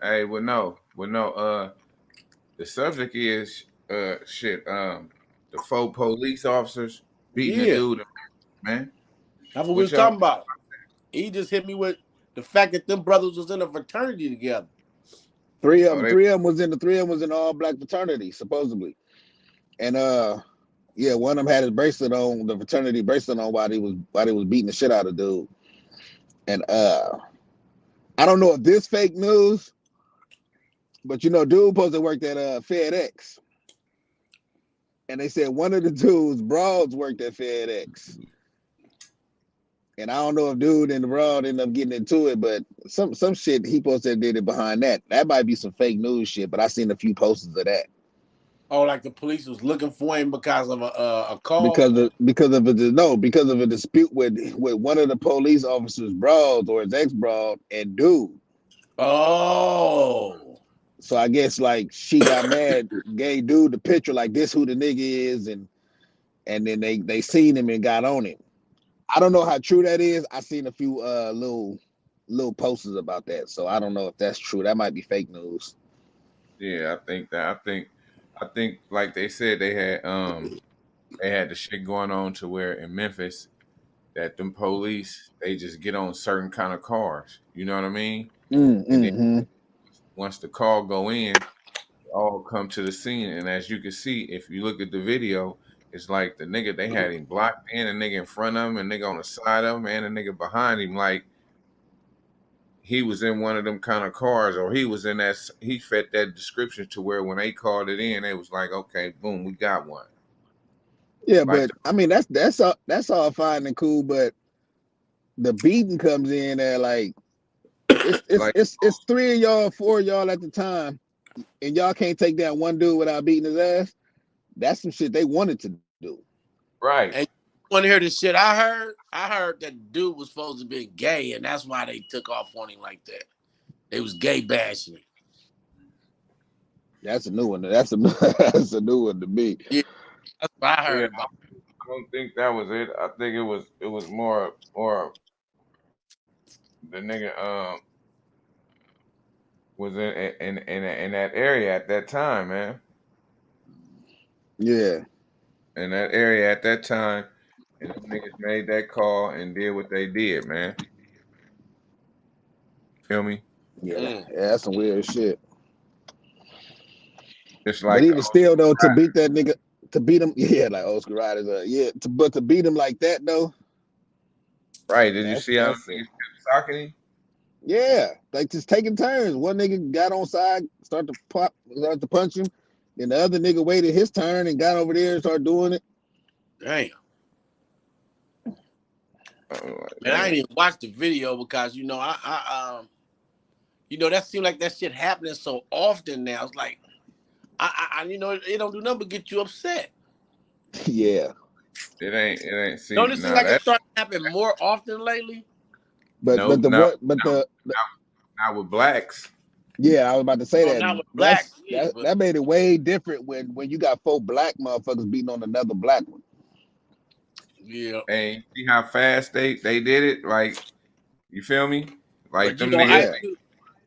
Hey, well, no. The subject is the 4 police officers beating a Yeah, dude, man. that's what we What was y'all? talking about. He just hit me with the fact that them brothers was in a fraternity together. Three of Oh, them, they three of them was in all black fraternity supposedly, and yeah, one of them had his bracelet on, the fraternity bracelet on while he was beating the shit out of dude, and I don't know if this fake news, but dude supposed to work at FedEx, and they said one of the dudes broads worked at FedEx. And I don't know if dude and the broad ended up getting into it, but some shit he posted did it behind that. That might be some fake news shit, but I seen a few posters of that Oh, like the police was looking for him because of a call. because of a dispute with one of the police officers' broads or his ex broad and dude. Oh, So I guess like she got mad, gave dude the picture like this who the nigga is, and then they seen him and got on him. I don't know how true that is. I seen a few little posters about that, so I don't know if that's true. That might be fake news. Yeah, I think that. I think like they said they had the shit going on to where in Memphis that them police they just get on certain kind of cars. You know what I mean? And then Mm-hmm. once the call go in, they all come to the scene. And as you can see, if you look at the video, it's like the nigga they had him blocked in, a nigga in front of him, and nigga on the side of him, and a nigga behind him. Like he was in one of them kind of cars, or he was in that. He fit that description to where when they called it in, it was like, okay, boom, we got one. Yeah, Like but I mean that's all fine and cool, but the beating comes in there like it's it's like it's it's three of y'all, four of y'all at the time, and y'all can't take down one dude without beating his ass. That's some shit they wanted to do. right. and you want to hear the shit I heard? I heard that dude was supposed to be gay, and that's why they took off on him like that. They was gay bashing. That's a new one. That's a new one to me. Yeah, that's what I Yeah, heard about. I don't think that was it. I think it was more the nigga was in that area at that time, man. Yeah, In that area at that time, and them niggas made that call and did what they did, man. Feel me? yeah, Mm. yeah. That's some weird shit. Just But like the even old still, school though, to rap. beat that nigga, to beat him, yeah, like old school riders, yeah. But to beat him like that, though, Right? Did you that's see how them that's niggas kept socking him? yeah, like just taking turns. One nigga got on side, start to punch him. Then the other nigga waited his turn and got over there and started doing it. Damn. Like, Man, I ain't damn. even watched the video because that seemed like that shit happening so often now. It's like it don't do nothing but get you upset. Yeah, It ain't. Don't See, it seem now like that it's starting to happen more often lately? but no, but the no, what? But the not with blacks. yeah, I was about to say Oh, that. not with That's blacks, yeah, that but that made it way different when you got four black motherfuckers beating on another black one. yeah. And you see how fast they did it. Like you feel me? Like But them niggas. Yeah,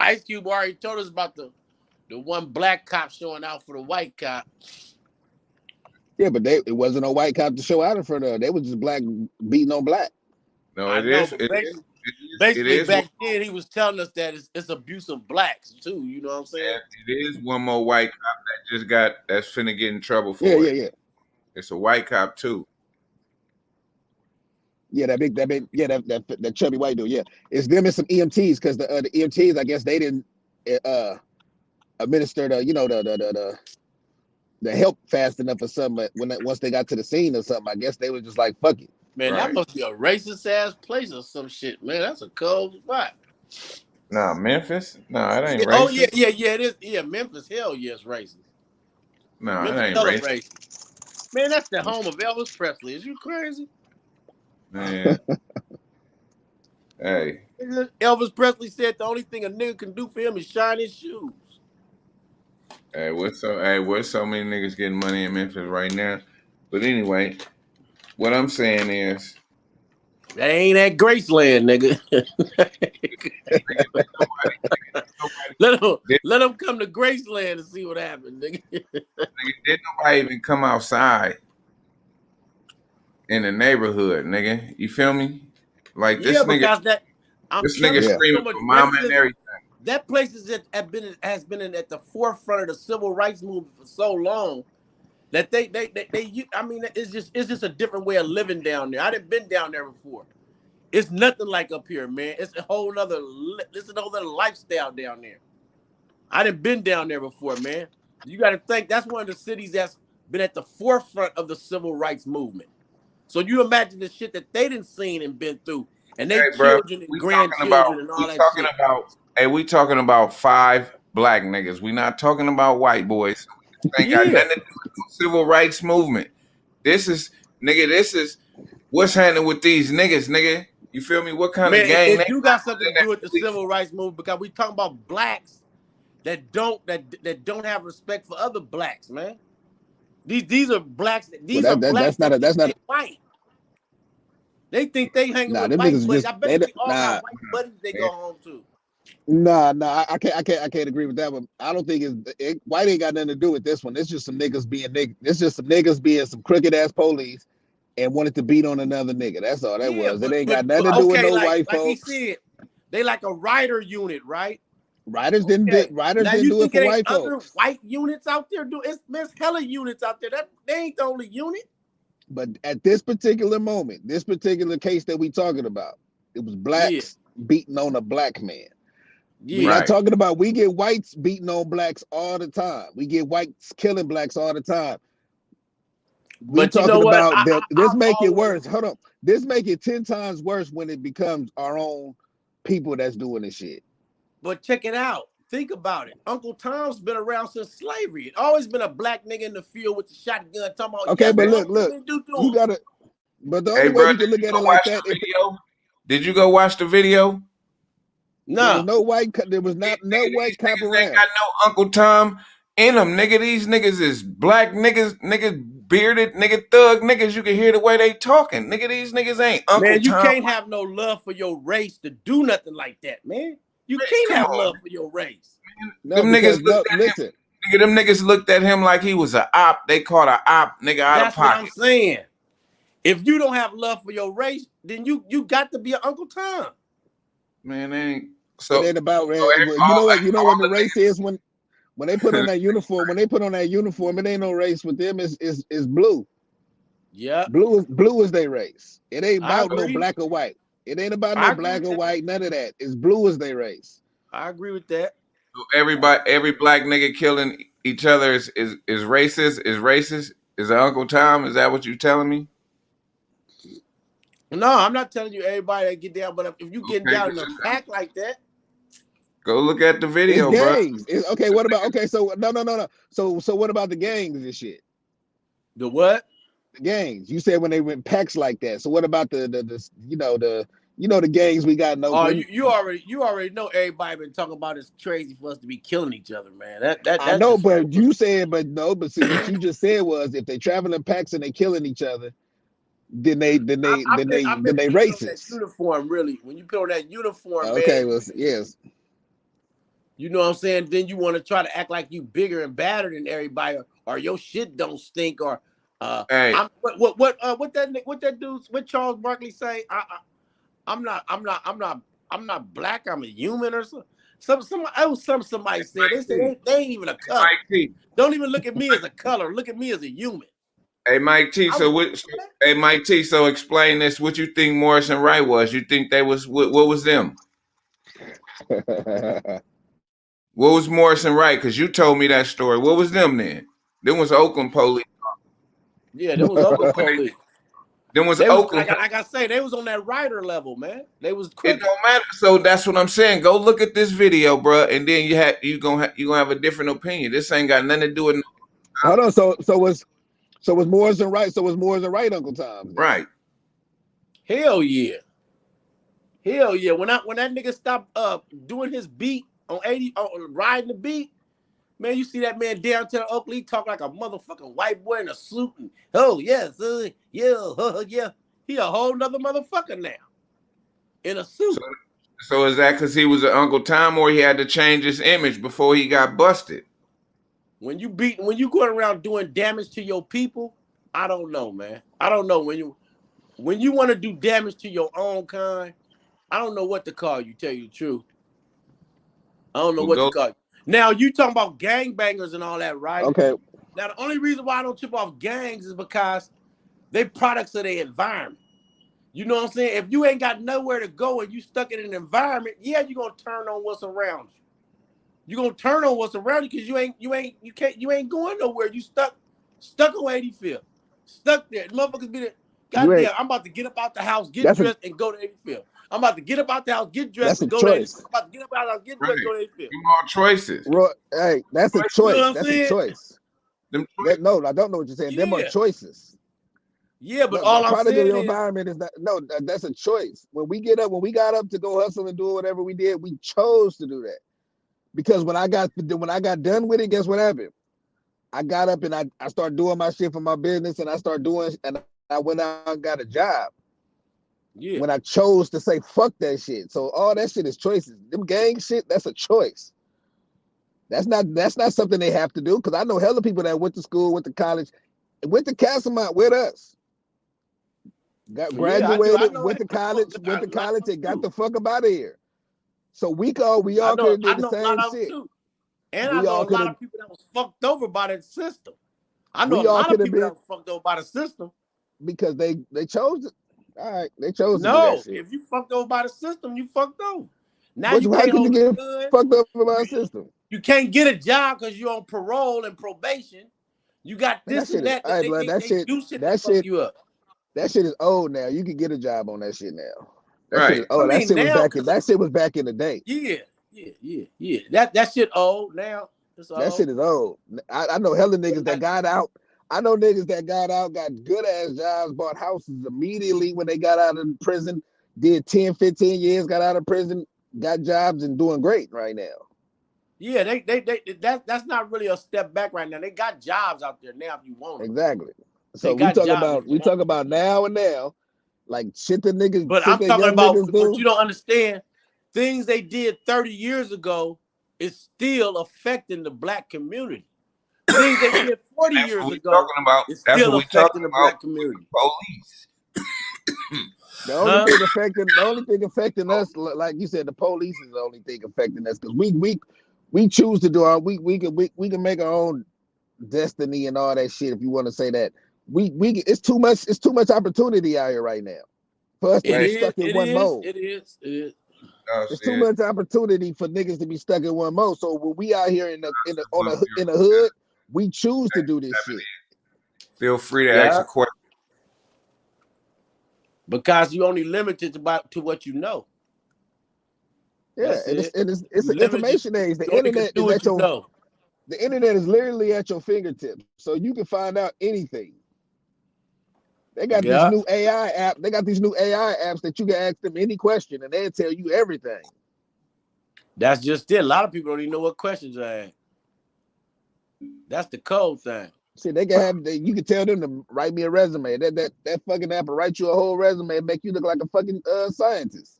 Ice Cube already told us about the one black cop showing out for the white cop. yeah, but it wasn't a white cop to show out in front of. They was just black beating on black. No, I it know, is. but It is. basically, It is. It basically is one. back then he was telling us that it's abuse of blacks too. You know what I'm saying? It is one more white cop that just got that's finna get in trouble Yeah, for yeah, it. yeah. It's a white cop too. Yeah, yeah, that chubby white dude. Yeah, it's them and some EMTs because the EMTs, I guess they didn't uh administer the help fast enough or something. But once they got to the scene or something, I guess they was just like fuck it. Man, that Right. must be a racist ass place or some shit. Man, that's a cold spot. Nah, Memphis. Nah, it ain't Yeah, oh yeah, racist. yeah, yeah. It is. Yeah, Memphis. Hell yes, racist. Nah, it Memphis ain't hella racist. racist. Man, that's the home of Elvis Presley. Is you crazy? Man, hey, Elvis Presley said the only thing a nigga can do for him is shine his shoes. what's so many niggas getting money in Memphis right now? But anyway, what I'm saying is That ain't at Graceland, nigga. Nigga, nobody, Let them come to Graceland and see what happens, nigga. did nobody even come outside in the neighborhood, nigga. You feel me? Like Yeah, this nigga, because I'm this telling nigga you, Yeah. so screaming much for mama and racism. everything. That place has been at the forefront of the civil rights movement for so long that they I mean, it's just a different way of living down there. I done been down there before. It's nothing like up here, man. It's a whole other lifestyle down there. I done been down there before, man. You got to think that's one of the cities that's been at the forefront of the civil rights movement. So you imagine the shit that they done seen and been through, and they Hey, bro, children and grandchildren and all that shit. we talking about 5 black niggas. We not talking about white boys. This ain't got Yeah, nothing to do with no civil rights movement. This is what's happening with these niggas, nigga. You feel me? What kind of man, gang it they do got something to do with the police? civil rights movement because we talking about blacks that don't have respect for other blacks, man. These are blacks. Well, These are blacks that think that's not they white. They think they hanging nah. with Them white niggas buddies. just I bet you we all nah. got white buddies they go home to. Nah. I can't agree with that one. I don't think white ain't got nothing to do with this one. It's just some niggas being niggas. It's just some niggas being some crooked ass police and wanted to beat on another nigga. That's all that Yeah, was. It ain't got nothing to do with okay, no white like he folks. said, they like a rider unit, right? Writers Okay. writers Now didn't you do it think for it ain't white other folks. white units out there? There's hella units out there. That they ain't the only unit. But at this particular moment, this particular case that we talking about, it was Yeah, blacks beating on a black man. We're yeah. not Right. talking about we get whites beating on blacks all the time. We get whites killing blacks all the time. We But you know talking what? about this I've make it always. worse. Hold on. This make it 10 times worse when it becomes our own people that's doing this shit. But check it out. Think about it. Uncle Tom's been around since slavery. It always been a black nigga in the field with the shotgun talking about, Okay, yes, but what look, we do to you him. gotta but the Hey, only way bro, we did can look you at go it like watch that, the video? Did you go watch the video? there was Nah, not no white These cop niggas ain't around. got no Uncle Tom in them, nigga. These niggas is black niggas, bearded, thug niggas. You can hear the way they talking. Nigga, these niggas ain't Uncle man, you Tom. can't have no love for your race to do nothing like that, man. You Man, can't come have on, love for your race. man. No, Them niggas because no, looked at him. listen. Nigga, them niggas looked at him like he was a op. They caught a op, nigga, out of That's what I'm pocket. saying. If you don't have love for your race, then you got to be an Uncle Tom. Man, they ain't. It So, ain't about so well, you know what the race is when they put on that uniform, it ain't no race with them, is blue. Yeah, Blue is their race. It ain't I about no agree. black or white. It ain't about no I agree black with or that. white, none of that. It's blue is their race. I agree with that. every black nigga killing each other is racist. Is racist. Is an Uncle Tom? Is that what you telling me? No, I'm not telling you everybody that get down, but if you get Okay, down but in a pack like that, go look at the It's video, bro. gangs. Okay, what about so no. So what about the gangs and shit? the what? The gangs. You said when they went packs like that. So what about the the gangs we got in Oh, Oakland? you already know everybody been talking about it's crazy for us to be killing each other, man. I That's know, just but you said, but see what you just said was if they travel in packs and they killing each other, then I've been they peeping on that racist. uniform. Really, when you put on that uniform, Okay, man, well, yes. you know what I'm saying. Then you want to try to act like you bigger and badder than everybody, or your shit don't stink, or Hey, I'm what that dude what Charles Barkley say? I'm not black. I'm a human or something. Somebody said Mike they said T. they ain't even a color. Mike T. Don't even look at me as a color. Look at me as a human. Hey, Mike T. I'm So what? Hey, Mike T. So explain this. What you think Morrison Wright was? You think they was what was them? What was Morrison Wright? Because you told me that story. What was them then? Them was Oakland police. yeah, there was Oakland police. Them was They was Oakland. like I say, they was on that rider level, man. They was It crooked. don't matter. So that's what I'm saying. Go look at this video, bro, and then you gonna have a different opinion. This ain't got nothing to do with Hold on. Was Morrison right? So was Morrison right, Uncle Tom? Then? right. Hell yeah. Hell yeah. When that nigga stopped doing his beat on 80 riding the beat, man, you see that man downtown Oakley talk like a motherfucking white boy in a suit and oh yes, yeah, yeah. He a whole nother motherfucker now. In a suit. So is that because he was an Uncle Tom, or he had to change his image before he got busted? When you going around doing damage to your people, I don't know, man. I don't know when you want to do damage to your own kind. I don't know what to call you. Tell you the truth, I don't know what to call you. Now you talking about gangbangers and all that, right? Okay. Now the only reason why I don't chip off gangs is because they products of their environment. You know what I'm saying? If you ain't got nowhere to go and you stuck in an environment, yeah, you're gonna turn on what's around you. You're gonna turn on what's around you because you ain't going nowhere. You stuck on 85th. Stuck there. Motherfuckers be there. Goddamn, I'm about to get up out the house, get dressed, and go to 85th. I'm about to get up out the house, get dressed, and go to 85th. I'm about to get up out the house, get dressed, and go to 85th. More choices. Hey, that's a choice. You know that's a choice. No, I don't know what you're saying. Them are choices. Yeah, but all I'm saying is environment is that's a choice. When we got up to go hustle and do whatever we did, we chose to do that. Because when I got done with it, guess what happened? I got up and I started doing my shit for my business, and I went out and got a job. Yeah. When I chose to say fuck that shit. So all that shit is choices. Them gang shit, that's a choice. That's not something they have to do. Because I know hella people that went to school, went to college, went to Castlemont with us. Graduated, went to college, and got the fuck up out of here. So we all could have did the same shit. Too. And I know a lot of people that was fucked over by that system. I know a lot of people that was fucked over by the system. Because they chose it. All right, they chose to do that shit. If you fucked over by the system, you fucked over. Now you can't hold a gun. Fucked over by the system. You can't get a job because you're on parole and probation. You got this and that. They do shit to fuck you up. That shit is old now. You can get a job on that shit now. That shit is old. That shit was back in the day. Yeah. That shit old now. That shit is old. I know hella niggas that got out. I know niggas that got out, got good ass jobs, bought houses immediately when they got out of prison, did 10, 15 years, got out of prison, got jobs and doing great right now. Yeah, that's not really a step back right now. They got jobs out there now if you want them. Exactly. So we talk about now and now, like shit that niggas. But I'm talking about what you don't understand. Things they did 30 years ago is still affecting the black community. Things they did 40 years ago is still affecting the black community. Police. The only thing affecting us, like you said, the police is the only thing affecting us because we choose to do we can make our own destiny and all that shit. If you want to say that, it's too much opportunity out here right now for us to be stuck in one mode. It is. It's too much opportunity for niggas to be stuck in one mode. So when we out here in the hood, we choose to do this shit. Feel free to ask a question. Because you only limited to what you know. Yeah, it's an information age. The internet is at your The internet is literally at your fingertips, so you can find out anything. They got these new AI app. They got these new AI apps that you can ask them any question, and they'll tell you everything. That's just it. A lot of people don't even know what questions I ask. That's the code thing. See, they can have. You can tell them to write me a resume. That fucking app will write you a whole resume and make you look like a fucking scientist.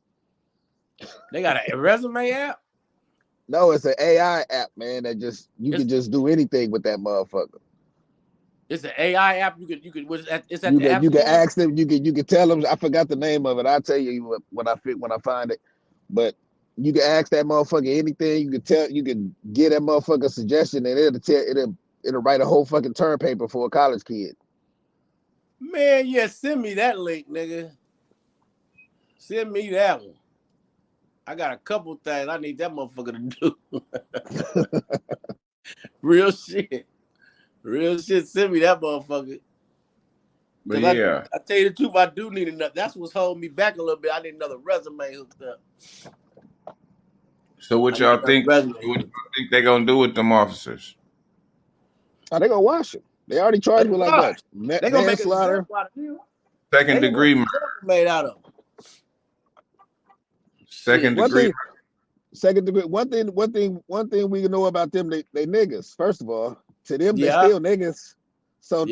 They got a resume app? No, it's an AI app, man. That you can just do anything with that motherfucker. It's an AI app. You could. It's at the app. You can ask them. You can tell them. I forgot the name of it. I'll tell you when I find it. But you can ask that motherfucker anything. You can get that motherfucker a suggestion, and it'll write a whole fucking term paper for a college kid. Man, yeah, send me that link, nigga. Send me that one. I got a couple things I need that motherfucker to do. Real shit. Send me that motherfucker. But yeah, I tell you the truth, I do need another. That's what's holding me back a little bit. I need another resume hooked up. So what y'all think? What y'all think they gonna do with them officers? Oh, they gonna wash it. They already charged with like what? They gonna make a slaughter. Second degree made out of. Second degree. One thing we know about them, they niggas. First of all, to them they still niggas. So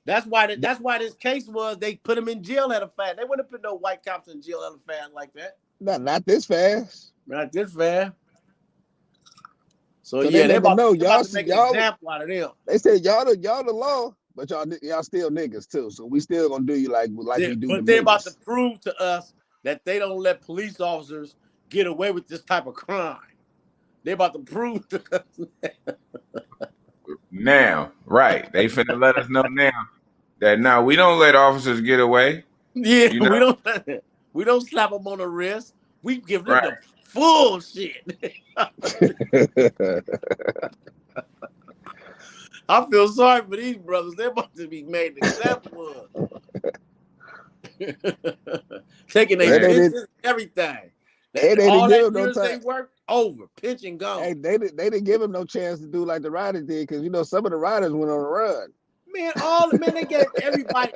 That's why this case was they put him in jail at a fast. They wouldn't put no white cops in jail at a fast like that. Not this fast. Not this fast. So they yeah, let them know they're about to make an example out of them. They said y'all the law, but y'all still niggas too. So we still gonna do you like we do. But they're about to prove to us that they don't let police officers get away with this type of crime. They're about to prove to us. Now, right? They finna let us know now that now we don't let officers get away. Yeah, you know? we don't slap them on the wrist. We give them the full shit. I feel sorry for these brothers. They're about to be made an example of. Taking their pictures, everything. All that years they worked over, pitch and go. Hey, they didn't give him no chance to do like the riders did, because you know some of the riders went on a run. Man, they gave everybody.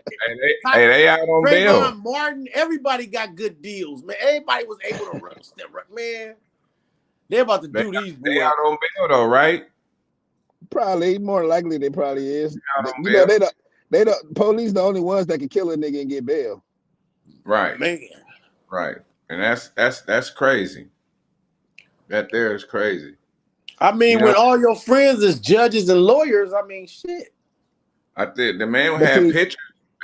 They out on bail. Martin, everybody got good deals, man. Everybody was able to run step right, man. They're about to do these. They out on bail though, right? Probably, more likely they probably is. You know, they don't police the only ones that can kill a nigga and get bail. Right, man. Right, and that's crazy. That there is crazy. I mean, when all your friends is judges and lawyers, I mean, shit. I think the man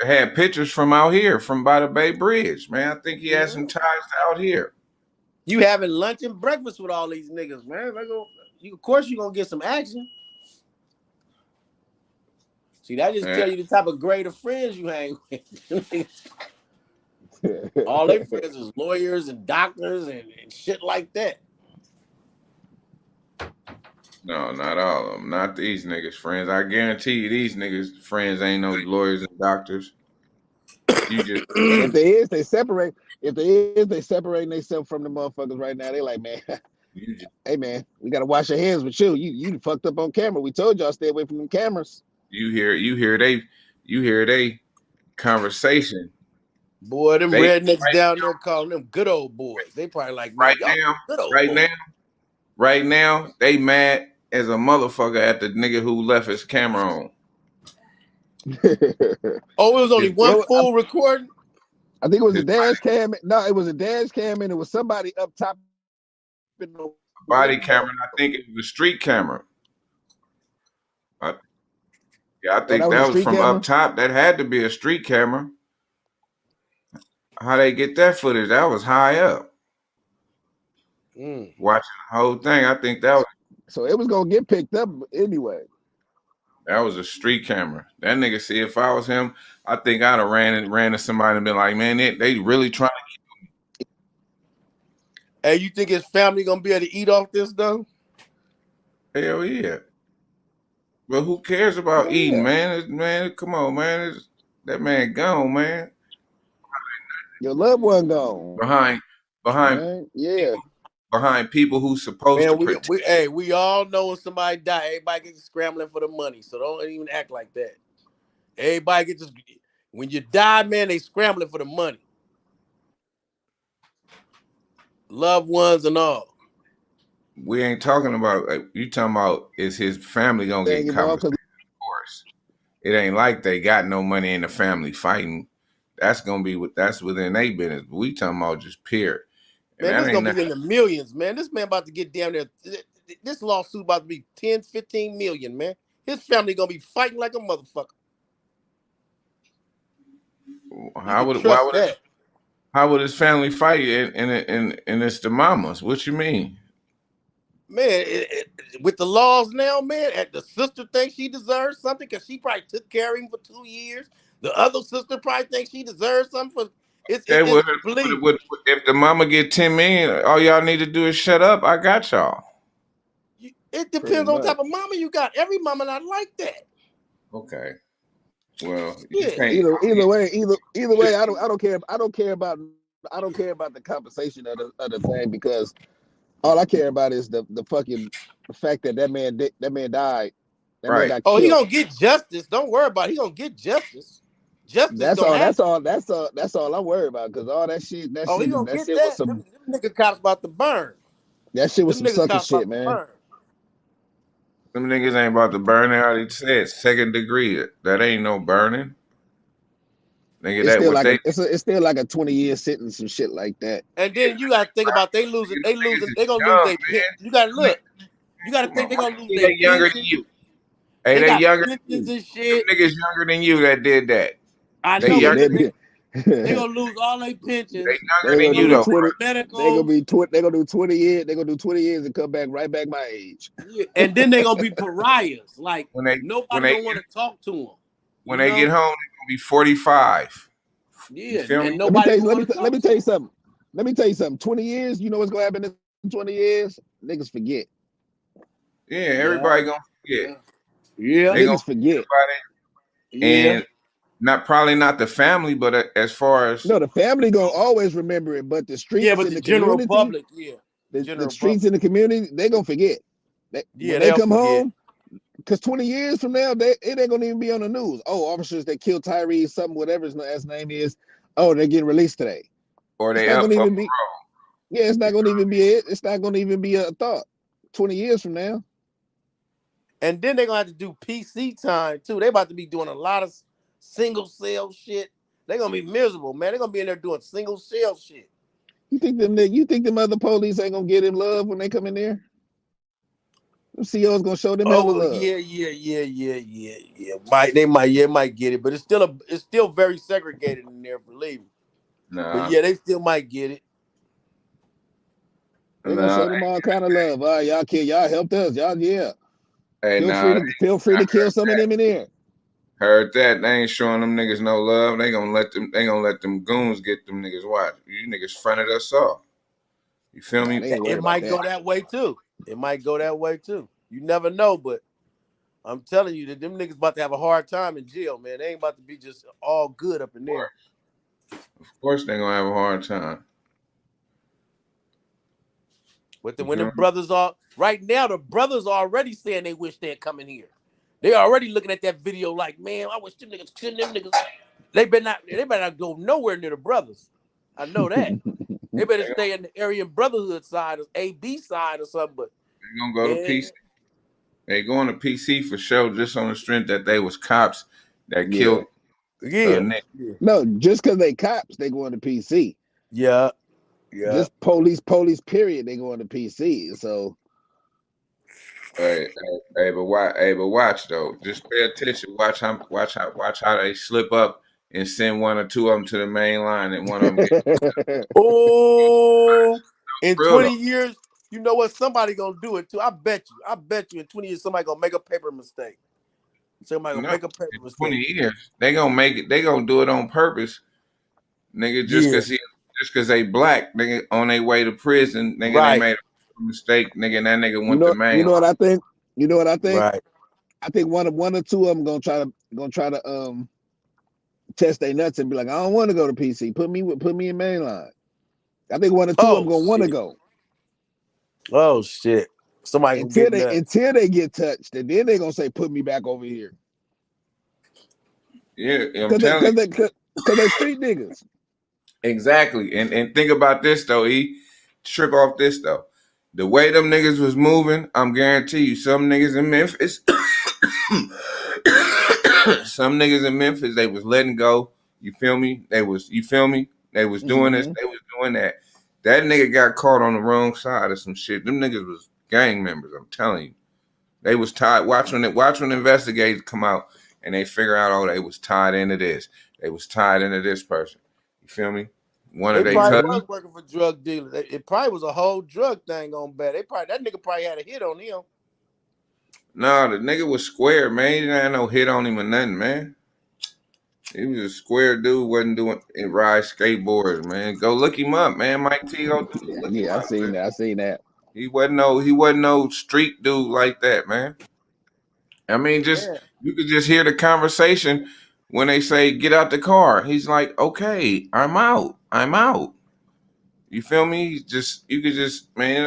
had pictures from out here, from by the Bay Bridge. Man, I think he had some ties out here. You having lunch and breakfast with all these niggas, man. Of course, you're gonna get some action. See, that just tell you the type of grade of friends you hang with. All their friends is lawyers and doctors and shit like that. No, not all of them. Not these niggas' friends. I guarantee you these niggas' friends ain't no lawyers and doctors. You just if they is, they separate. If they is, they separating themselves from the motherfuckers right now. They like, man, hey man, we gotta wash our hands with you. You fucked up on camera. We told y'all stay away from them cameras. You hear they conversation. Boy, them rednecks down there calling them good old boys. They probably like right now, they mad as a motherfucker at the nigga who left his camera on. Oh, it was only one full recording? I think it was a dash cam. No, it was a dash cam, and it was somebody up top. Body camera, and I think it was a street camera. I think that was from up top. That had to be a street camera. How they get that footage? That was high up. Watching the whole thing, I think that was. So it was gonna get picked up anyway. That was a street camera. That nigga, see, if I was him, I think I'd have ran to somebody and been like, man, they really trying to kill me. Hey, you think his family gonna be able to eat off this though? Hell yeah. But who cares about eating, man? Come on, man. That man gone, man. Your loved one gone. Behind man, behind people who's supposed to protect. We all know when somebody die, everybody gets scrambling for the money. So don't even act like that. Everybody gets when you die, man, they scrambling for the money. Loved ones and all. We ain't talking about, you talking about is his family gonna get compensated? Of course. It ain't like they got no money in the family fighting. That's gonna be that's within their business. But we talking about just period. Man, this gonna be in the millions, man. This man about to get down there. This lawsuit about to be 10, 15 million, man. His family gonna be fighting like a motherfucker. How would his family fight and it's the mamas? What you mean? Man, with the laws now, man, the sister thinks she deserves something because she probably took care of him for 2 years. The other sister probably thinks she deserves something for if the mama get 10 million, all y'all need to do is shut up. I got y'all. It depends on the type of mama you got. Every mama not like that. Okay. Well, either way, I don't care. I don't care about the compensation of the thing, because all I care about is the fact that man died. That man got killed. He gonna get justice. Don't worry about it. He gonna get justice. That's all I'm worried about, because all that shit. That shit was some. Them nigga cops about to burn. That shit was some sucker shit, man. Them niggas ain't about to burn it out. He said 2nd degree. That ain't no burning. Nigga, It's that still what like they it's still like a 20-year sentence and shit like that. And then you gotta think about they niggas losing, is they gonna lose young, their pen. You gotta man. look. You gotta Come on, think they what gonna lose you their think they younger than pension. you? Hey, They they got younger than pensions you. and shit. Them niggas younger than you that did that. I They know, Yeah, but younger. they gonna lose all their They pensions. younger they than gonna They you do gonna though. lose 20. their They gonna medicals. be 20. They gonna do 20 years. They gonna do 20 years and come back right back my age. Yeah. And then they gonna be pariahs. Like When they when nobody they gonna want to talk to them. when You they get know? home, they gonna be 45. You Yeah. feel me? And nobody gonna want to Let talk me to tell you them. something. Let me tell you something. 20 years. You know what's gonna happen in 20 years? Niggas forget. Yeah, Yeah. everybody gonna forget. Yeah. Yeah. They gonna Niggas forget forget. about it, Yeah. and not probably not the family, but as far as No, the family gonna always remember it, but the Yeah, streets but in the the general community, public, yeah. the General streets public. in the community, they gonna forget. When Yeah, they they'll come forget. home, because 20 years from now, it ain't gonna even be on the news. Oh, officers that killed Tyree, something, whatever his name is. Oh, they're getting released today. or It's they not up gonna for even be. Yeah, it's not gonna even be it. It's not gonna even be a thought. 20 years from now. And then they're gonna have to do PC time too. They about to be doing a lot of single cell shit. They're gonna be miserable, man. They're gonna be in there doing single cell shit. You think them other police ain't gonna get him love when they come in there? The CEO's gonna show them hella Oh love. They might get it, but it's still very segregated in there, believe me. But nah, yeah, they still might get it. They're gonna nah. show them all kind of love. All right, y'all kid, y'all helped us. Y'all, yeah. Hey, nah. Feel free to kill some of them in there. Heard that. They ain't showing them niggas no love. They gonna let them goons get them niggas watch. You niggas fronted us off. You feel Nah, me? they ain't worried It about might that. go that way too. It might go that way too. You never know, but I'm telling you that them niggas about to have a hard time in jail, man. They ain't about to be just all good up in there. Of course they gonna have a hard time. But then You when the feel me? brothers are right now, the brothers are already saying they wish they'd come in here. They already looking at that video like, man, I wish them niggas, They better not go nowhere near the brothers. I know that. They better stay in the Aryan Brotherhood side or AB side or something. But They gonna go to man, PC. They going to PC for sure, just on the strength that they was cops that Yeah. killed yeah, Nick. yeah, No, just because they cops, they going to PC. yeah, yeah. Just police, period, they going to PC. So But watch though. Just pay attention. Watch how they slip up and send one or two of them to the main line, and one of them get Oh, in real though. 20 years, you know what? Somebody gonna do it too. I bet you. I bet you in 20 years, somebody gonna make a paper mistake. Somebody gonna No, make a paper in mistake. 20 years they gonna make it. They gonna do it on purpose, nigga. Yeah, Just cause they black, nigga, on their way to prison, nigga, they right, made a mistake, nigga, and that nigga you went the know, main line. what I think? You know what I think? right. I think one or two of them gonna try to test their nuts and be like, I don't want to go to PC. Put me in mainline. I think one or two of them Oh gonna want to shit. go Oh shit. Somebody gonna get nuts. until they get touched, and then they gonna say, put me back over here. Yeah, I'm Cause they telling cause you. they cause they street niggas. Exactly. And think about this though, trip off this though. The way them niggas was moving, I'm guarantee you, some niggas in Memphis, some niggas in Memphis, they was letting go. You feel me? You feel me? They was doing this, Mm-hmm. they was doing that. That nigga got caught on the wrong side of some shit. Them niggas was gang members, I'm telling you. They was tied. Watch when investigators come out and they figure out, oh, they was tied into this. They was tied into this person. You feel me? One of They they probably cousins. Mm-hmm. was working for drug dealers. It probably was a whole drug thing on bad. That nigga probably had a hit on him. Nah, the nigga was square, man. He didn't have no hit on him or nothing, man. He was a square dude, wasn't doing it, ride skateboards, man. Go look him up, man. Mike T, go look him Yeah, I up, seen man. that. I seen that. He wasn't no street dude like that, man. I mean, just Yeah. you could just hear the conversation when they say get out the car. He's like, okay, I'm out. I'm out. You feel me? You could just man,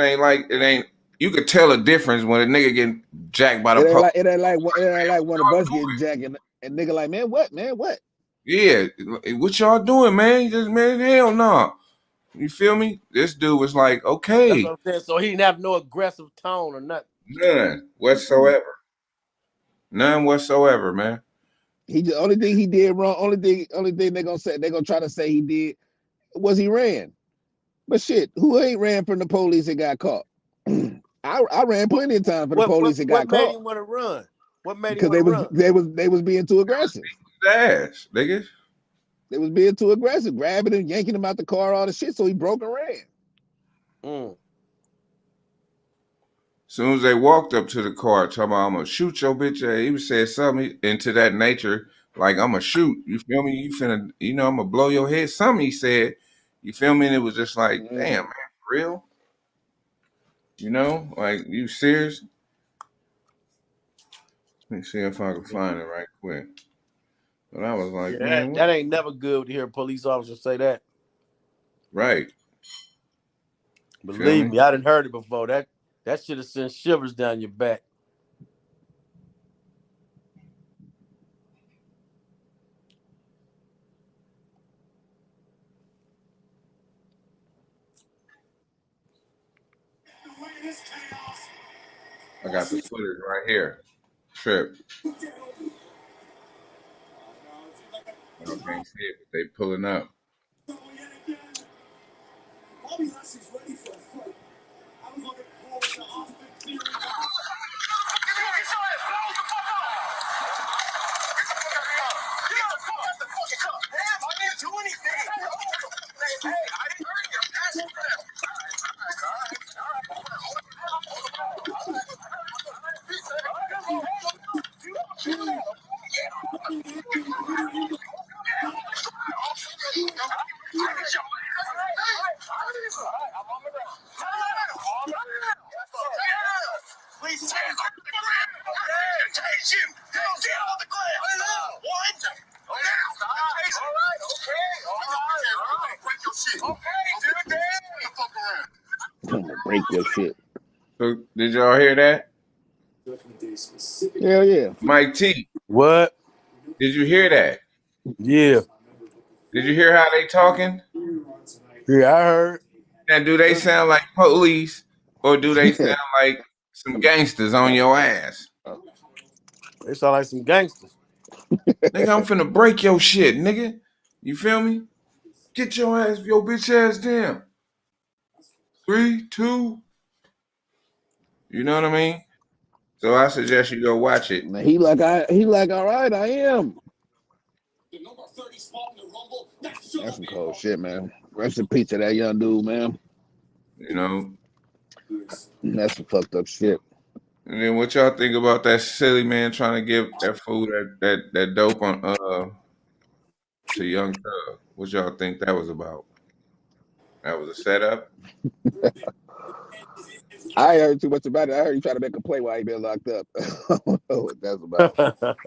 it ain't you could tell a difference when a nigga getting jacked by the police. It ain't like one of us getting jacked and nigga like, man, what? Yeah, what y'all doing, man? Just man, hell no. You feel me? This dude was like, That's okay, what I'm saying. So he didn't have no aggressive tone or nothing. none Mm-mm. whatsoever. None whatsoever, man. He the only thing he did wrong. Only thing they gonna try to say he did was he ran. But shit, who ain't ran from the police and got caught? I ran plenty of times for the police and got What made caught him want to run? What made him because want to run? they was being too aggressive. Ass, nigga. They was being too aggressive, grabbing him, yanking him out the car, all the shit. So he broke and ran. Soon as they walked up to the car, talking about I'm gonna shoot your bitch ass, he was saying something into that nature, like I'm gonna shoot. You feel me? You finna, I'm gonna blow your head. Something he said. You feel me? And it was just like, damn, man, for real. Like you serious? Let me see if I can find it right quick. But I was like, man, that ain't never good to hear a police officer say that. Right. Believe me, I done heard it before. That should have sent shivers down your back. I got the footage right here. Trip. Y'all can't see it, but they pulling up. Bobby Lashley's ready for a fight. I was looking forward to Austin Theory. I'm gonna break your shit. So did y'all hear that? Hell yeah. Mike T. What? Did you hear that? Yeah. Did you hear how they talking? Yeah, I heard. Now, do they sound like police or do they sound like some gangsters on your ass? They sound like some gangsters. Nigga, I'm finna break your shit, nigga. You feel me? Get your bitch ass down. 3, 2. You know what I mean? So I suggest you go watch it. He like, all right, I am. That's some cold shit, man. Rest in peace to that young dude, man. That's some fucked up shit. And then what y'all think about that silly man trying to give that fool that dope on to Young Thug? What y'all think that was about? That was a setup? I heard too much about it. I heard he tried to make a play while he been locked up. I don't know what that's about.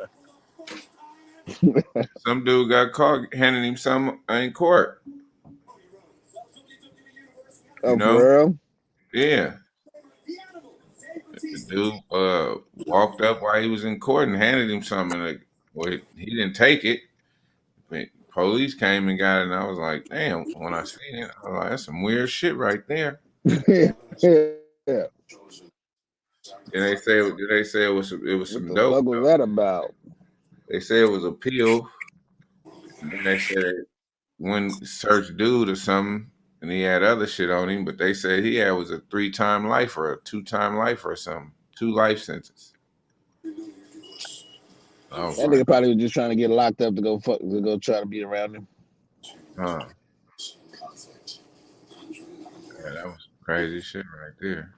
Some dude got caught handing him some in court. Oh, for real? Yeah. The dude walked up while he was in court and handed him something. He didn't take it. But police came and got it, and I was like, damn. When I seen it, I was like, that's some weird shit right there. Yeah. And they say it was What some the dope. fuck was that about? They say it was a pill. And then they said one search dude or something, and he had other shit on him, but they said he was a 3-time life or a 2-time life or something. 2 life sentences. That nigga probably was just trying to get locked up to go try to be around him. Yeah, that was crazy shit right there.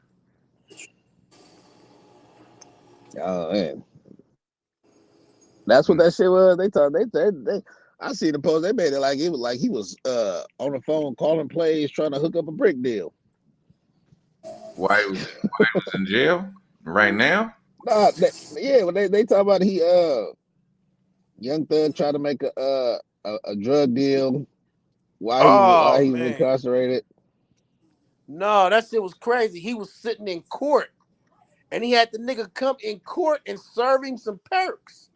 Oh man. That's what that shit was. They thought they I see the post, they made it like he was on the phone calling plays trying to hook up a brick deal. Why he was in jail right now? Nah, when they talk about Young Thug tried to make a drug deal while he was incarcerated. No, that shit was crazy. He was sitting in court, and he had the nigga come in court and serve him some perks.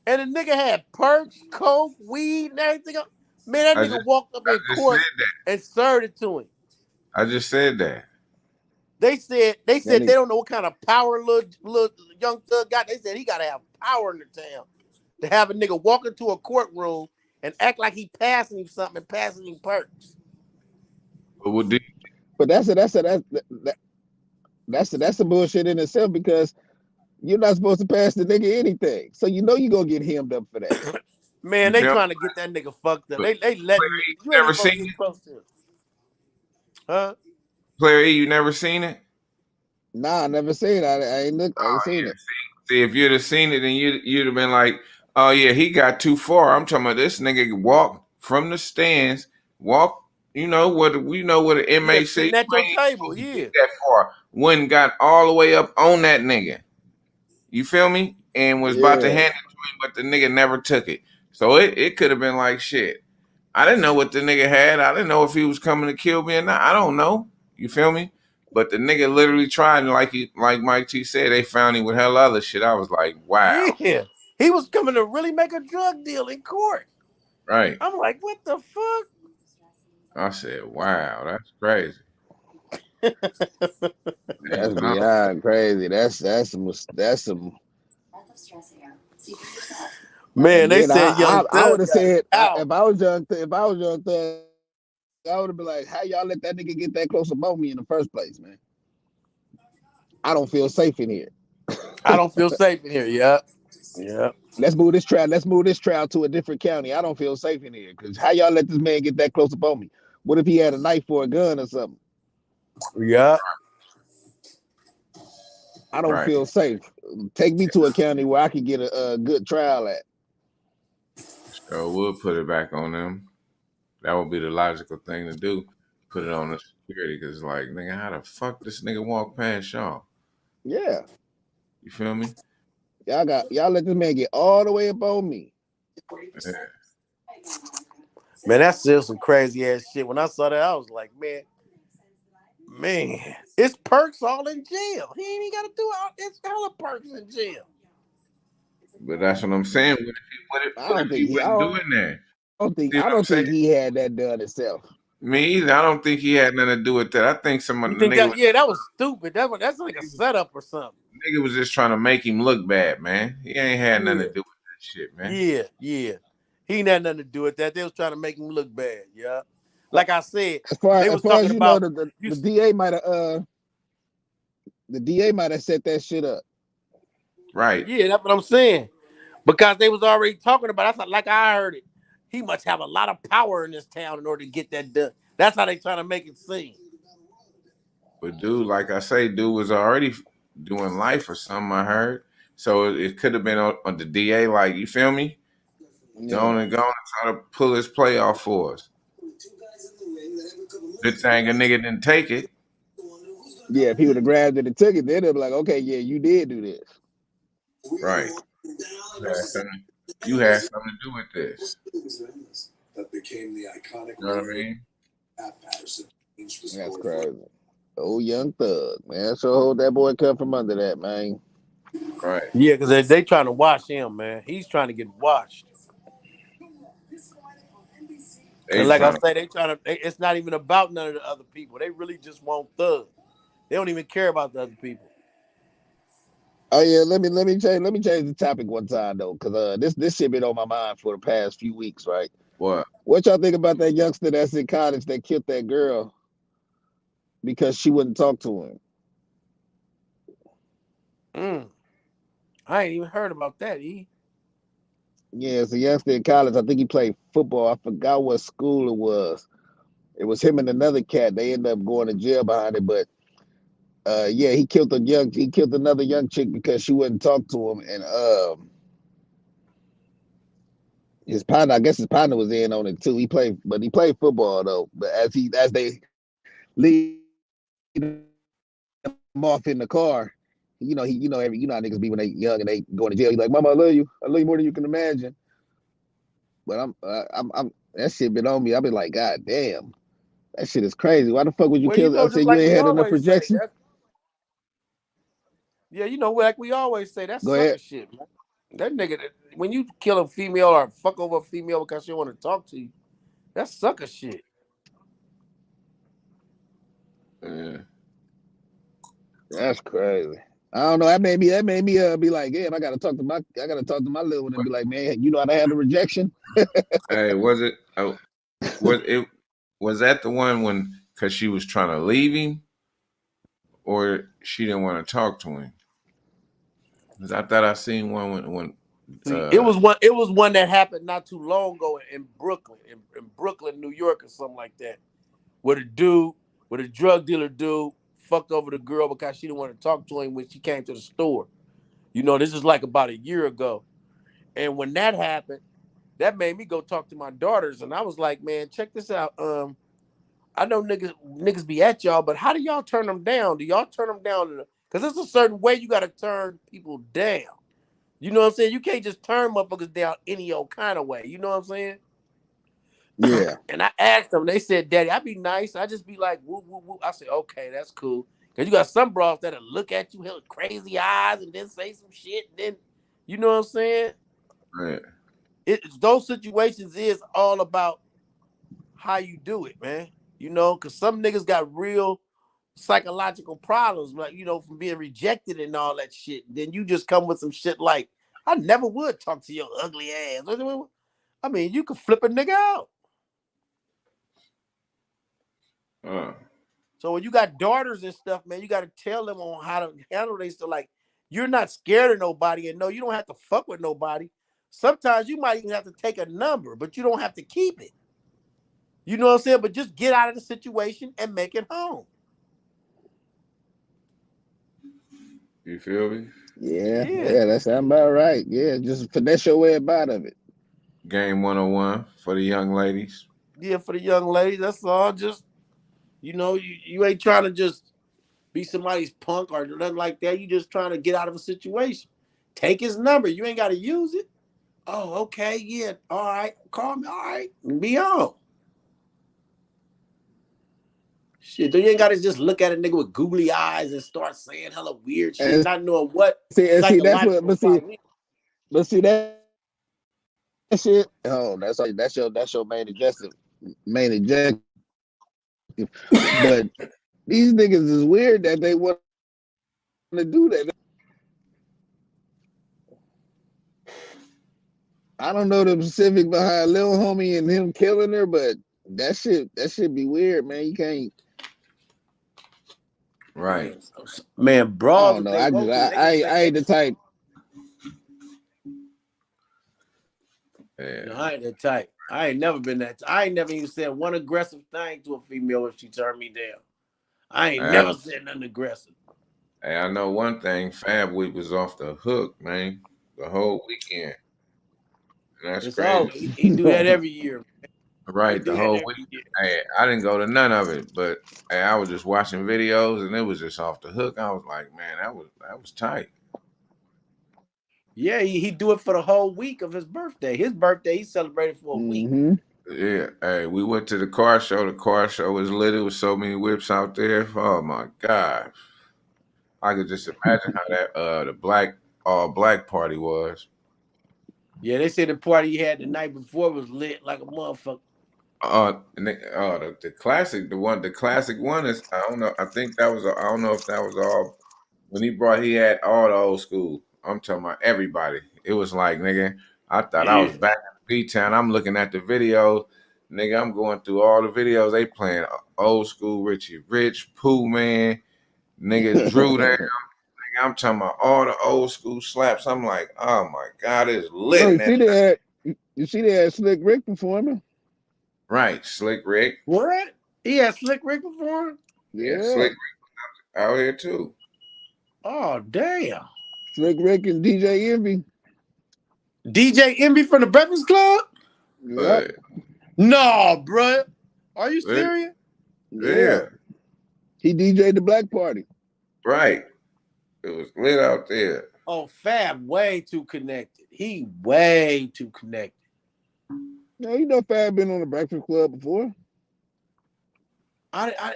And the nigga had perks, coke, weed, and everything else. Man, that nigga walked up in court and served it to him. I just said that. They said they That nigga, don't know what kind of power little young thug got. They said he got to have power in the town to have a nigga walk into a courtroom and act like he passing him something and passing him perks. But what do but that's a bullshit in itself because you're not supposed to pass the nigga anything. So you know you gonna get hemmed up for that. Man, you they feel me? trying to get that nigga fucked up. But They Player letting E, you you ain't never even supposed to seen get it? close to him. Huh? Player E, you never seen it? Nah, I never seen it. I ain't Oh seen yeah. it. See, if you'd have seen it, then you'd have been like, oh yeah, he got too far. I'm talking about this nigga walk from the stands, walk. You know what? We know what an Yeah, inmate say. sitting at Man, your you ain't table. supposed to Yeah. get that far. One got all the way up on that nigga. You feel me? And was about to Yeah, hand it to him, but the nigga never took it. So it could have been like shit. I didn't know what the nigga had. I didn't know if he was coming to kill me or not. I don't know. You feel me? But the nigga literally tried, and like Mike T said, they found him with hell other shit. I was like, wow, Yeah. He was coming to really make a drug deal in court. right? I'm like, what the I said, wow, that's crazy. fuck? that's And I, beyond crazy. That's some. Man, And they then said Young I would Thug have got said power. if I was young thug, I would have been like, how y'all let that nigga get that close above me in the first place, man? I don't feel safe in here. I don't feel safe in here. Yep. Yep. Let's move this trial to a different county. I don't feel safe in here because how y'all let this man get that close upon me? What if he had a knife or a gun or something? Yep. I don't right. feel safe. Take me to a county where I could get a good trial at. So we'll put it back on them. That would be the logical thing to do. Put it on the security because, like, nigga, how the fuck this nigga walk past y'all? Yeah, You feel me? y'all let this man get all the way up on me. Yeah. Man, that's still some crazy ass shit. When I saw that, I was like, man, it's perks all in jail. He ain't even got to do it. It's hella perks in jail. But that's what I'm saying. I What don't if he think he. wasn't doing that? See I what I'm don't saying? think he had that done himself. Me either. I don't think he had nothing to do with that. I think some of You the think nigga that? Yeah, that was stupid. That's like a setup or something. was just trying to make him look bad, man. He ain't had nothing to Yeah, do with that shit, man. yeah. He ain't had nothing to do with that. They was trying to make him look bad. Yeah, like I said, they As was far talking as you know, about you. the DA might have set that shit up. Right. Yeah, that's what I'm saying. Because they was already talking about. That's like I heard it. He must have a lot of power in this town in order to get that done. That's how they trying to make it seem. But dude, like I say, dude was already doing life or something, I heard. So it could have been on the DA, like, you feel me? Yeah, Go and try to pull his play off for us. Good thing a nigga didn't take it. yeah. If he would have grabbed it and took it, then they'd be like, okay, yeah, you did do this. Right. You had something, you had something to do with this. You know what I mean? That's crazy. Oh, young thug, man. So hold that boy come from under that, man. Right. Yeah, because they trying to watch him, man. He's trying to get watched. And They like I trying to say, it's not even about none of the other people. They really just want Thug. They don't even care about the other people. Oh yeah, let me change the topic one time though, cause this shit been on my mind for the past few weeks, right? what? What y'all think about that youngster that's in college that killed that girl because she wouldn't talk to him? Mm, I ain't even heard about that. Yeah, it's a youngster in college. I think he played football. I forgot what school it was. It was him and another cat. They ended up going to jail behind it, but yeah, he killed another young chick because she wouldn't talk to him, and his partner, I guess his partner was in on it too. He played football though. But as they lead him off in the car, you know how niggas be when they young and they going to jail. He's like, "Mama, I love you more than you can imagine." But I'm that shit been on me. I've been like, God damn, that shit is crazy. Why the fuck would you Well, you kill? I know, just said you like ain't we had enough always say, projection. that yeah, like we always say, that's Go sucker ahead. shit, man. That nigga, when you kill a female or fuck over a female because she want to talk to you, that's sucker shit. Yeah. That's crazy. I don't know. That made me be like, damn, I gotta talk to my little one and be like, man, you know how to handle rejection? Hey, was it? Was it? Was that the one when? Because she was trying to leave him, or she didn't want to talk to him? Because I thought I seen one when See, it was one that happened not too long ago in Brooklyn, in Brooklyn, New York, or something like that, where a drug dealer dude fucked over the girl because she didn't want to talk to him when she came to the store. You know, this is like about a year ago. And when that happened, that made me go talk to my daughters. And I was like, man, check this out. I know niggas be at y'all, but how do y'all turn them down? Do y'all turn them down? Because there's a certain way you got to turn people down. You know what I'm saying? You can't just turn motherfuckers down any old kind of way. You know what I'm saying? Yeah. And I asked them, they said, Daddy, I'd be nice. I just be like, woo, woo, woo. I said, okay, that's cool. Because you got some bros that'll look at you with crazy eyes and then say some shit. And then, you know what I'm saying? right. Those situations is all about how you do it, man. You know, because some niggas got real psychological problems, like, you know, from being rejected and all that shit. Then you just come with some shit like, I never would talk to your ugly ass. I mean, you could flip a nigga out. So when you got daughters and stuff, man, you got to tell them on how to handle they stuff. Like, you're not scared of nobody, and no, you don't have to fuck with nobody. Sometimes you might even have to take a number, but you don't have to keep it. You know what I'm saying? But just get out of the situation and make it home. You feel me? Yeah, Yeah. yeah, that sounds about right. Yeah, just finesse your way out of it. Game 101 for the young ladies. Yeah, for the young ladies, that's all. Just, you know, you ain't trying to just be somebody's punk or nothing like that. You just trying to get out of a situation. Take his number. You ain't got to use it. Oh, okay, yeah, all right. Call me, all right, be on. Shit, you ain't got to just look at a nigga with googly eyes and start saying hella weird shit, And not knowing what see, that's what. psychological problem. But see that shit. Oh, that's your main objective. But these niggas is weird that they want to do that. I don't know the specific behind Lil Homie and him killing her, but that shit be weird, man. You can't. Right. Man, I brawls don't if know. they want to, they can I say ain't the anything. type. Yeah. No, I ain't that type. I ain't never been that. I ain't never even said one aggressive thing to a female if she turned me down. I ain't I, never said nothing aggressive. hey, I know one thing. Fab Week was off the hook, man. The whole weekend. And that's It's all crazy. he do that every year. He Right. The do that whole week. every year. Hey, I didn't go to none of it, but hey, I was just watching videos and it was just off the hook. I was like, man, that was tight. Yeah, he do it for the whole week of his birthday. His birthday he celebrated for a week. Mm-hmm. Yeah. Hey, we went to the car show. The car show was lit. There was so many whips out there. Oh my God. I could just imagine how that the black all black party was. Yeah, they said the party he had the night before was lit like a motherfucker. The classic, the classic one is I don't know. I think that was I don't know if that was all when he had all the old school. I'm talking about everybody. It was like nigga, I thought I was Yeah. back in B town. I'm looking at the video, nigga. I'm going through all the videos they playing old school Richie Rich, Pooh Man, nigga Drew there. I'm talking about all the old school slaps. I'm like, oh my God, it's lit No, in you that. see they had Slick Rick performing. Right, Slick Rick. What? He had Slick Rick before? Yeah, Yeah, Slick Rick out here too. Oh, damn. Slick Rick and DJ Envy. DJ Envy from the Breakfast Club? Yep. But No, bruh. Are you yeah, serious? Yeah. yeah, He DJ'd the black party. right. It was lit out there. Oh, Fab way too connected. He way too connected. Yeah, you know Fab been on the Breakfast Club before. I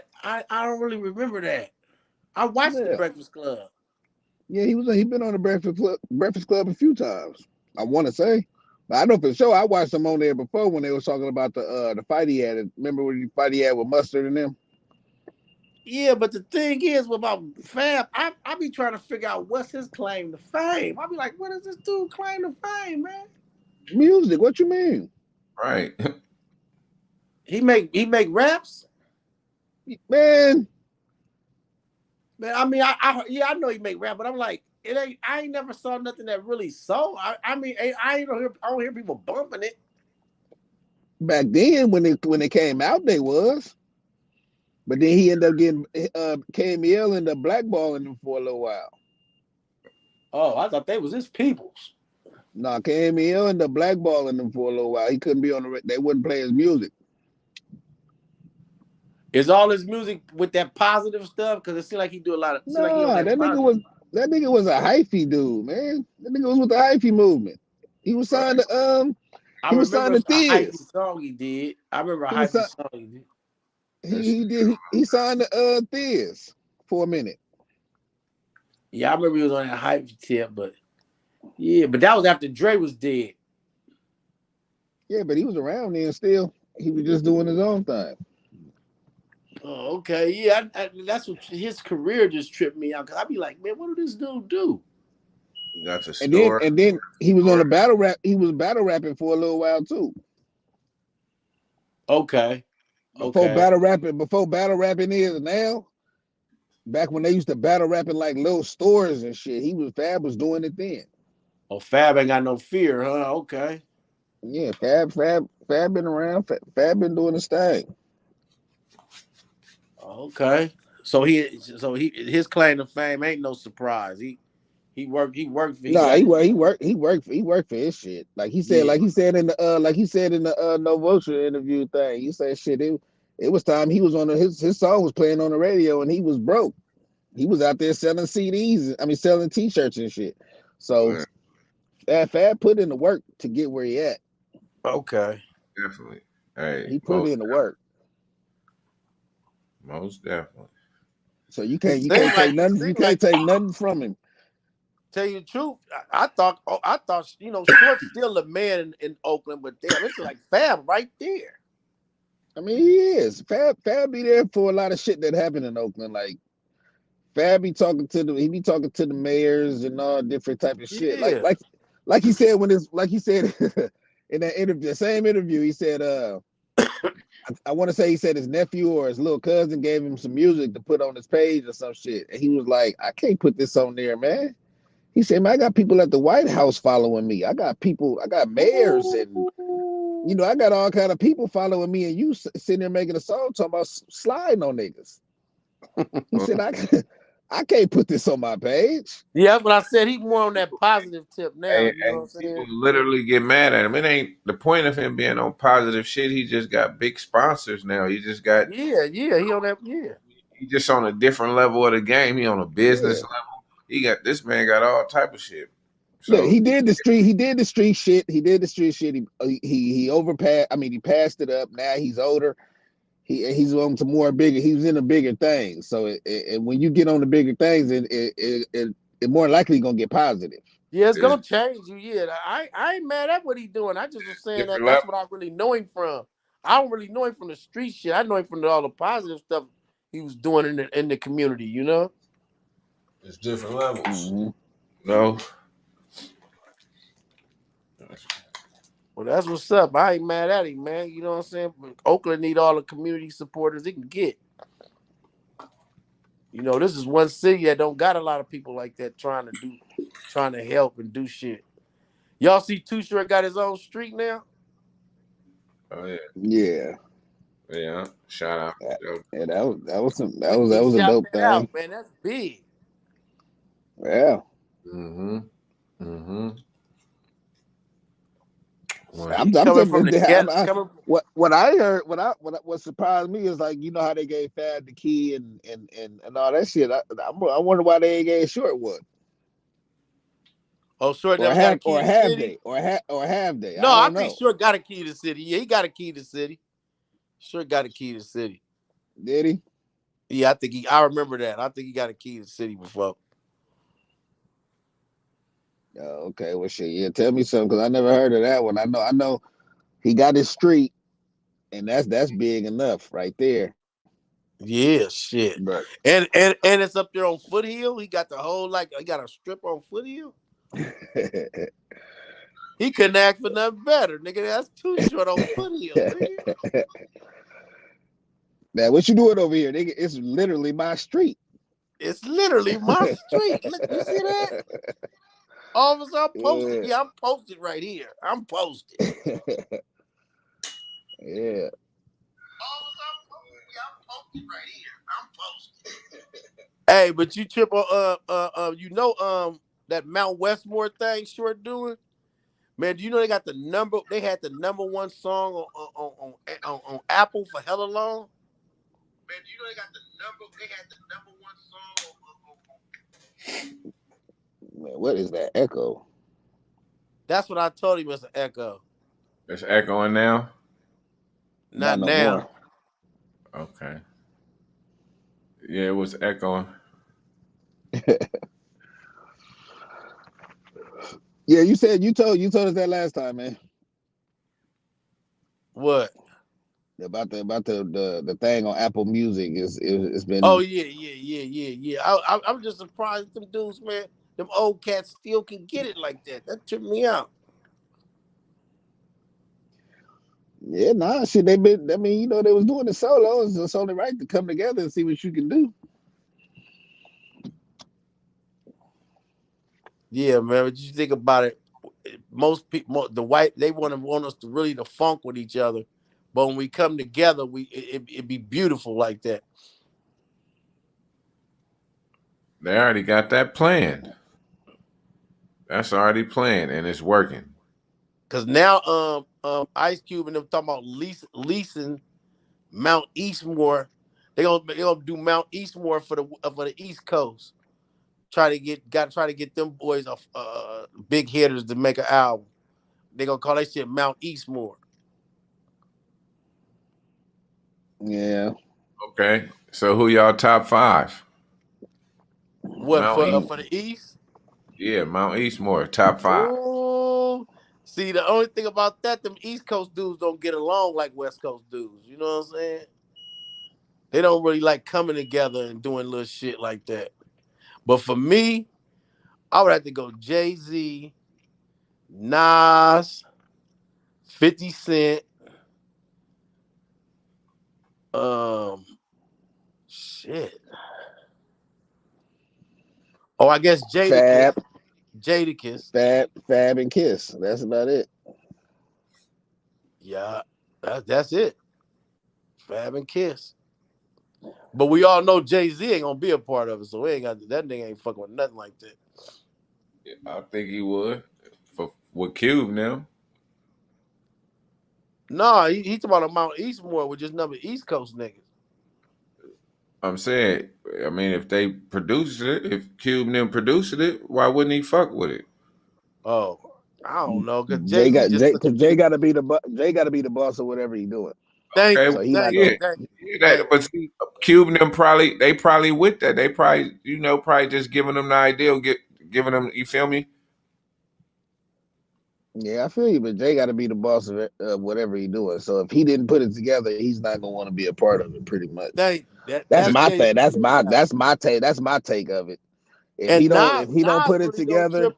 don't really remember that. I watched the Yeah. Breakfast Club. Yeah, he been on the Breakfast Club a few times. I want to say, but I know for sure I watched him on there before when they was talking about the fight he had. Remember when the fight he had with Mustard and them? Yeah, but the thing is, about Fab, I be trying to figure out what's his claim to fame. I be like, what is this dude claim to fame, man? Music, what you mean? Right. He make raps. Man, Man, I mean, I know he make rap, but I'm like, it ain't. I ain't never saw nothing that really sold. I mean, I don't hear people bumping it. back then when it came out, they was. But then he ended up getting KML ended up blackballing him for a little while. Oh, I thought they was his peoples. Nah, KML ended up blackballing him for a little while. He couldn't be on the. They wouldn't play his music. Is all his music with that positive stuff? Because it seemed like he do a lot of. Seem like he on Nah, that positive. that nigga was a hyphy dude, man. That nigga was with the hyphy movement. He was Right. signed to I he was remember signed to a hypey Thiz. song he did. I remember a He was hypey song he did. That's he signed to Thiz for a minute. Yeah, I remember he was on that hypey tip, but yeah, but that was after Dre was dead. Yeah, but he was around then still. He was just doing his own thing. Oh, okay, yeah, that's what his career just tripped me out. Cause I be like, man, what did this dude do? you got the And then store. he was on a battle rap. He was battle rapping for a little while too. Okay, Before okay. battle rapping is now. Back when they used to battle rapping like little stores and shit, Fab was doing it then. Oh, Fab ain't got no fear, huh? Okay. Yeah, Fab been around. Fab been doing his thing. Okay. His claim to fame ain't no surprise. He worked he Nah, got his he worked for his shit. yeah. Like he said in the No Vulture interview thing. He said shit. It was time he was on his song was playing on the radio and he was broke. He was out there selling CDs. I mean, selling T-shirts and shit. So Yeah, Fab put in the work to get where he at. Okay. definitely. Hey, He put in the work. most definitely. So you It can't seemed take like it nothing. You seemed like can't take nothing from him. tell you the truth. I thought Short's still a man in Oakland, but damn, it's like Fab right there. I mean, he is. Fab be there for a lot of shit that happened in Oakland. Like Fab be talking to he be talking to the mayors and all different type of shit. Yeah. Like he said like he said in that interview, the same interview, he said, I want to say he said his nephew or his little cousin gave him some music to put on his page or some shit. And he was like, I can't put this on there, man. He said, man, I got people at the White House following me. I got mayors and I got all kind of people following me, and you sitting there making a song talking about sliding on niggas. He said, I can't put this on my page. Yeah, but I said he more on that positive tip now. Hey, You know hey, what I'm people saying? literally get mad at him. It ain't the point of him being on positive shit. He just got big sponsors now. Yeah, he on that. Yeah. He just on a different level of the game. He on a business Yeah. level. This man got all type of shit. Look, So he did the street shit. He did the street shit. He overpassed. I mean, he passed it up. Now he's older. He's on to more bigger. He was in the bigger things. So when you get on the bigger things, it more likely gonna get positive. Yeah, it's it's gonna change you. Yeah, I ain't mad at what he doing. I just was saying different that's level. what I really know him from. I don't really know him from the street shit. I know him from all the positive stuff he was doing in the community. You know. It's different levels. Mm-hmm. No. Well, that's what's up. I ain't mad at him, man. You know what I'm saying? Oakland need all the community supporters it can get. This is one city that don't got a lot of people like that trying to help and do shit. Y'all see Too Short got his own street now? Oh yeah. Yeah. Yeah. Shout out. Yeah, that He was a shout dope that out, thing. man. That's big. Yeah. Mm-hmm. Mm-hmm. Well, He I'm coming from telling the you, ghetto. Coming from, what I heard, what surprised me is like how they gave Fab the key and all that shit. I wonder why they ain't gave Short one, oh, Short never got a key to the city. or have they? No, I I don't think know. Short got a key to the city. Yeah, he got a key to the city. Short got a key to the city. Did he? Yeah, I remember that. I think he got a key to the city before. Oh, okay, well shit. Yeah, tell me something because I never heard of that one. I know he got his street, and that's big enough right there. Yeah, shit. But And it's up there on Foothill. He got the whole he got a strip on Foothill. He couldn't ask for nothing better, nigga. That's too short on Foothill, nigga. man, what you doing over here, nigga? It's literally my street. It's literally my street. Look, you see that? Officer, I'm posted. Yeah, I'm posted right here. I'm posted. Yeah. Hey, but you trip on that Mount Westmore thing Short doing? Man, do you know they got they had the #1 song on Apple for hella long? Man, do you know they had the #1 song Man, what is that echo? That's what I told him, it's an echo. It's echoing now? Not no now. more. Okay. Yeah, it was echoing. Yeah, you told us that last time, man. What? About the thing on Apple Music it's been. Oh yeah. I'm just surprised them dudes, man. Them old cats still can get it like that. That tripped me out. Yeah, nah, shit. They been. I mean, you know, they was doing the solos. It's only right to come together and see what you can do. Yeah, man. But you think about it, most people, the white, they want us to really to funk with each other, but when we come together, it be beautiful like that. They already got that planned. That's already planned, and it's working. Cause now, Ice Cube and them talking about leasing Mount Eastmore. They gonna do Mount Eastmore for the East Coast. Try to get them boys off big hitters to make an album. They gonna call that shit Mount Eastmore. Yeah. Okay. So who y'all top 5? What Mount East. for the East? Yeah, Mount Eastmore, top 5. Oh, see, the only thing about that, them East Coast dudes don't get along like West Coast dudes. You know what I'm saying? They don't really like coming together and doing little shit like that. But for me, I would have to go Jay-Z, Nas, 50 Cent, shit. Oh, I guess Jadakiss. Fab, Jadakiss. Fab, and Kiss. That's about it. Yeah, that's it. Fab and Kiss. But we all know Jay-Z ain't gonna be a part of it, so we ain't got that nigga ain't fucking with nothing like that. I think he would with Cube now. Nah, he talking about a Mount Eastmore with just number East Coast niggas. I'm saying, I mean, if they produced it, if Cube and them produced it, why wouldn't he fuck with it? Oh, I don't know, cause Jay-Z just such a Because Jay big. got to be the boss of whatever he doing. Thank Okay, you, So he not thank gonna. you, thank you, that, but see, Cube and them probably with that. They probably, probably just giving them the idea, giving them. You feel me? Yeah, I feel you, but Jay got to be the boss of whatever he doing. So if he didn't put it together, he's not gonna want to be a part of it. Pretty much. thank That's that's my Jay-Z thing. That's my mentality. that's my take. That's my take of it. If he And don't Nas put it really don't together,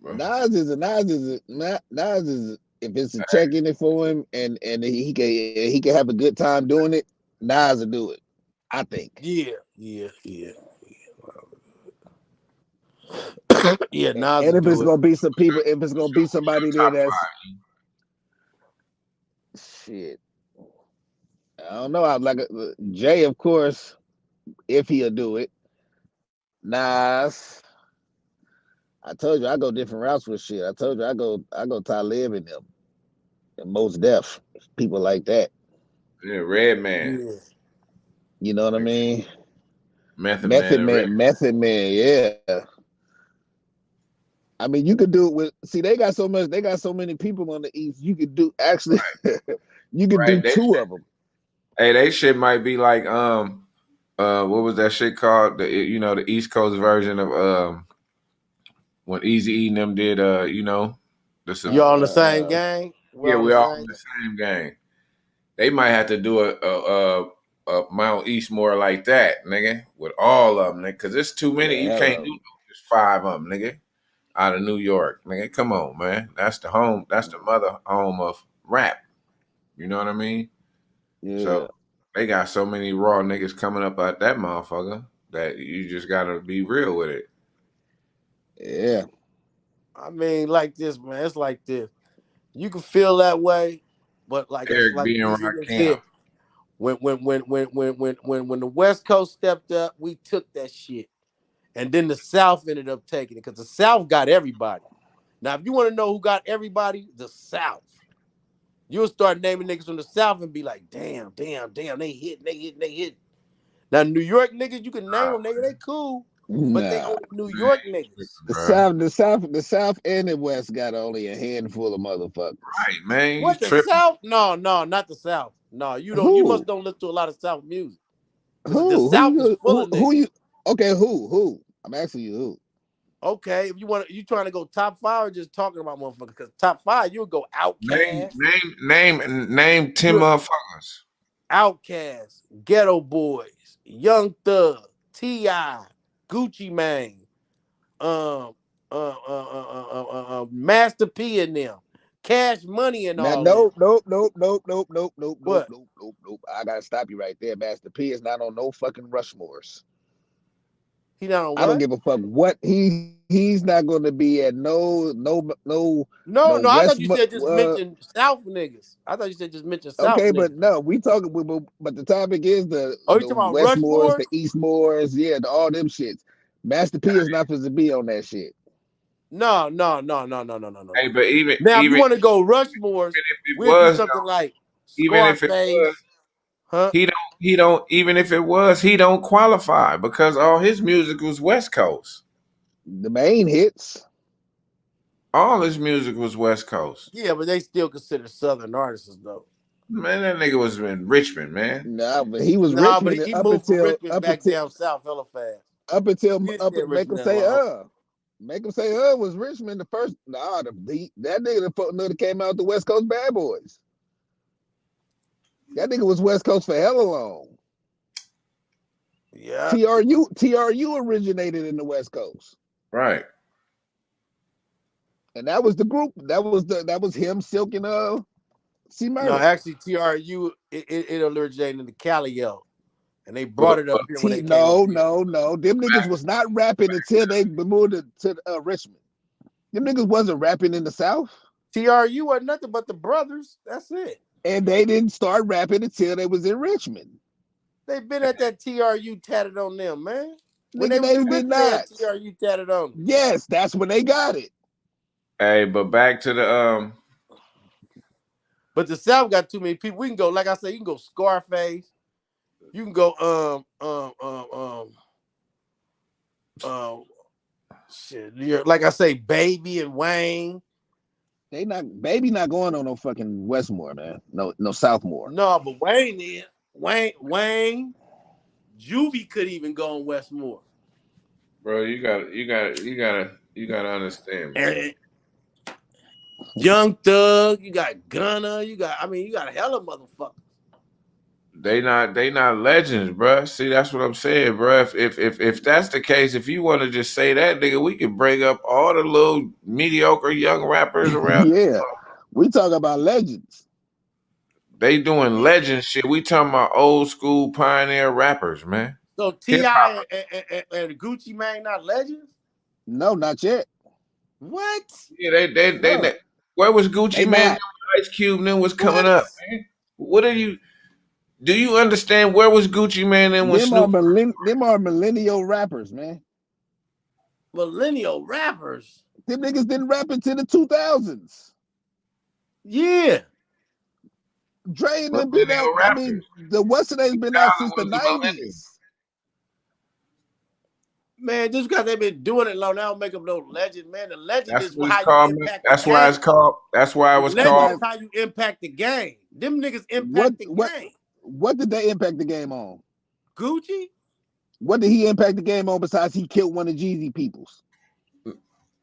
trip. Nas is if it's a check in it for him and he can have a good time doing it, Nas will do it. I think. Yeah. Yeah, Nas And will if it's do it. gonna be some people, if it's gonna be somebody there Top that's shit, I don't know. I'm like Jay, of course, if he'll do it. Nas, I told you I go different routes with shit. I told you I go Talib in them and most deaf people like that. Yeah, Red Man. Yeah. You know what I mean? Method Man and Red. Method Man, yeah. I mean, you could do it with. See, they got so many people on the East. You could do actually, you could do Right. two of them. Hey, they shit might be like what was that shit called? The East Coast version of when Easy E and them did You all in the Uh, same gang? We're yeah, on the we all same. in the same game. They might have to do up Mount Eastmore like that, nigga, with all of them, nigga, because it's too many. Yeah, You hell can't of do 'em. just 5 of them, nigga, out of New York, nigga. Come on, man. That's the home. That's the mother home of rap. You know what I mean? So Yeah, they got so many raw niggas coming up out that motherfucker that you just gotta be real with it. yeah, I mean, like this, man. It's like this. You can feel that way, but Eric like B and PG Rakim. said, when the West Coast stepped up, we took that shit. And then the South ended up taking it because the South got everybody. Now, if you want to know who got everybody, the South. You'll start naming niggas from the South and be like, damn, they hit. Now, New York niggas, you can name them, nigga, they cool, but they nah. only New Man, York niggas. bro. The South, and the West got only a handful of motherfuckers. Right, man. You What, the tripping. South? No, not the South. No, you must Who? don't listen to a lot of South music. Because the Who? South is full of Who niggas. you? Okay, who? I'm asking you who. Okay, if you trying to go top 5 or just talking about motherfuckers? Because top 5, you'll go Outkast. Name 10 You motherfuckers. Outkast, Ghetto Boys, Young Thug, T.I., Gucci Mane, um, Master P and them, Cash Money and Now, all them. What? nope. I gotta stop you right there. Master P is not on no fucking Rushmores. He not on I don't what? give a fuck what he's not going to be at No, no I West. thought you said just mention South niggas. I thought you said just mention South Okay, but niggas. no, we talking. But the topic is Oh, you the talking about Westmores, the Rushmores? Eastmores, yeah, all them shits. Master P is not supposed to be on that shit. No. Hey, but Now, if you want to go Rushmores, if it we'll do was something like even if it was, Scarface, huh? he don't even if it was, he don't qualify because all his music was West Coast. The main hits. All his music was West Coast. Yeah, but they still consider Southern artists though. Man, that nigga was in Richmond, man. Nah, but he was Nah, but Richmond he moved from Richmond up back until down south hella fast. up until He didn't stay in make him Richmond that say long. Make him say was Richmond the first. Nah, that nigga that came out the West Coast Bad Boys. That nigga was West Coast for hella long. Yeah. TRU originated in the West Coast. Right. And that was the group. That was him, Silk, and C No, Murder. actually, TRU it originated in the Calio, and they brought it up here when they came No. up here. Them niggas was not rapping until they moved to Richmond. Them niggas wasn't rapping in the South. TRU wasn't nothing but the brothers. That's it. And they didn't start rapping until they was in Richmond. They've been at that TRU tatted on them, man. When they Nigga, was they in did Richmond, they had not. TRU tatted on them. Yes, that's when they got it. Hey, but back to the But the South got too many people. We can go, like I said, you can go Scarface. You can go shit. Like I say, Baby and Wayne. Baby not going on no fucking Westmore, man. No Southmore. No, but Wayne is. Wayne, Juvie could even go on Westmore. bro, you gotta understand, man. And Young Thug, you got Gunna, you got a hell of motherfuckers. They not legends, bro. See, that's what I'm saying, bro. If that's the case, if you want to just say that, nigga, we can bring up all the little mediocre young rappers around. Yeah. We talk about legends. They doing legend shit. We talking about old school pioneer rappers, man. So Hip hop. T.I. and Gucci Mane not legends? No, not yet. What? Yeah, they where was Gucci They Man? not. Ice Cube then was coming What? up, man. What are you? Do you understand where was Gucci Man then when Them Snoop? are millennial rappers, man. Millennial rappers? Them niggas didn't rap until the 2000s. Yeah. Dre and them been out. Millennial I rappers. mean, the What's the name's been out since the Was the millennial. 90s. Man, just because they've been doing it long, now don't make them no legend, man. The legend That's is what it's how you called. impact the That's why game. it's called. That's why it was Legend called. is how you impact the game. Them niggas impact the game. What did they impact the game on? Gucci? What did he impact the game on besides he killed one of Jeezy peoples?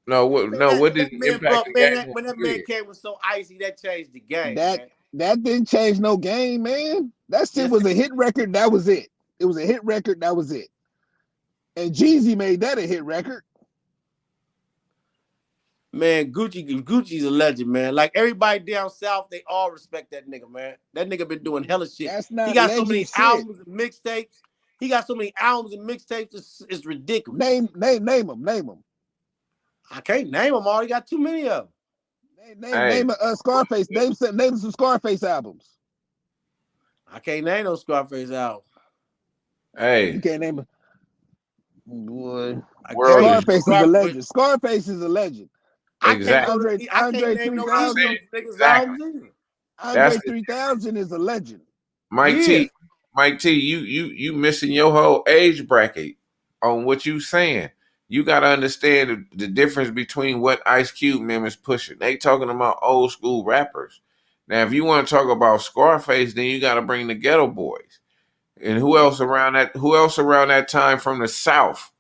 No, what? Man, No, what did that he man impact brought, the man, game? when that man came with so icy, that changed the game, That man. That didn't change no game, man. That shit was a hit record. That was it. It was a hit record. That was it. And Jeezy made that a hit record. Man, Gucci's a legend, man. Like everybody down south, they all respect that nigga, man. That nigga been doing hella shit. That's not He got so legend many shit. albums and mixtapes. He got so many albums and mixtapes. It's ridiculous. Name them. I can't name them all. He got too many of them. Name Scarface. Name some Scarface albums. I can't name no Scarface album. Hey, You can't name it. Boy, Scarface is a legend. Scarface is a legend. Exactly. I can't name no Andre 3000. Andre 3000 is a legend. Mike T, you missing your whole age bracket on what you saying. You got to understand the difference between what Ice Cube members pushing. They talking about old school rappers. Now, if you want to talk about Scarface, then you got to bring the Ghetto Boys. And who else around that time from the South?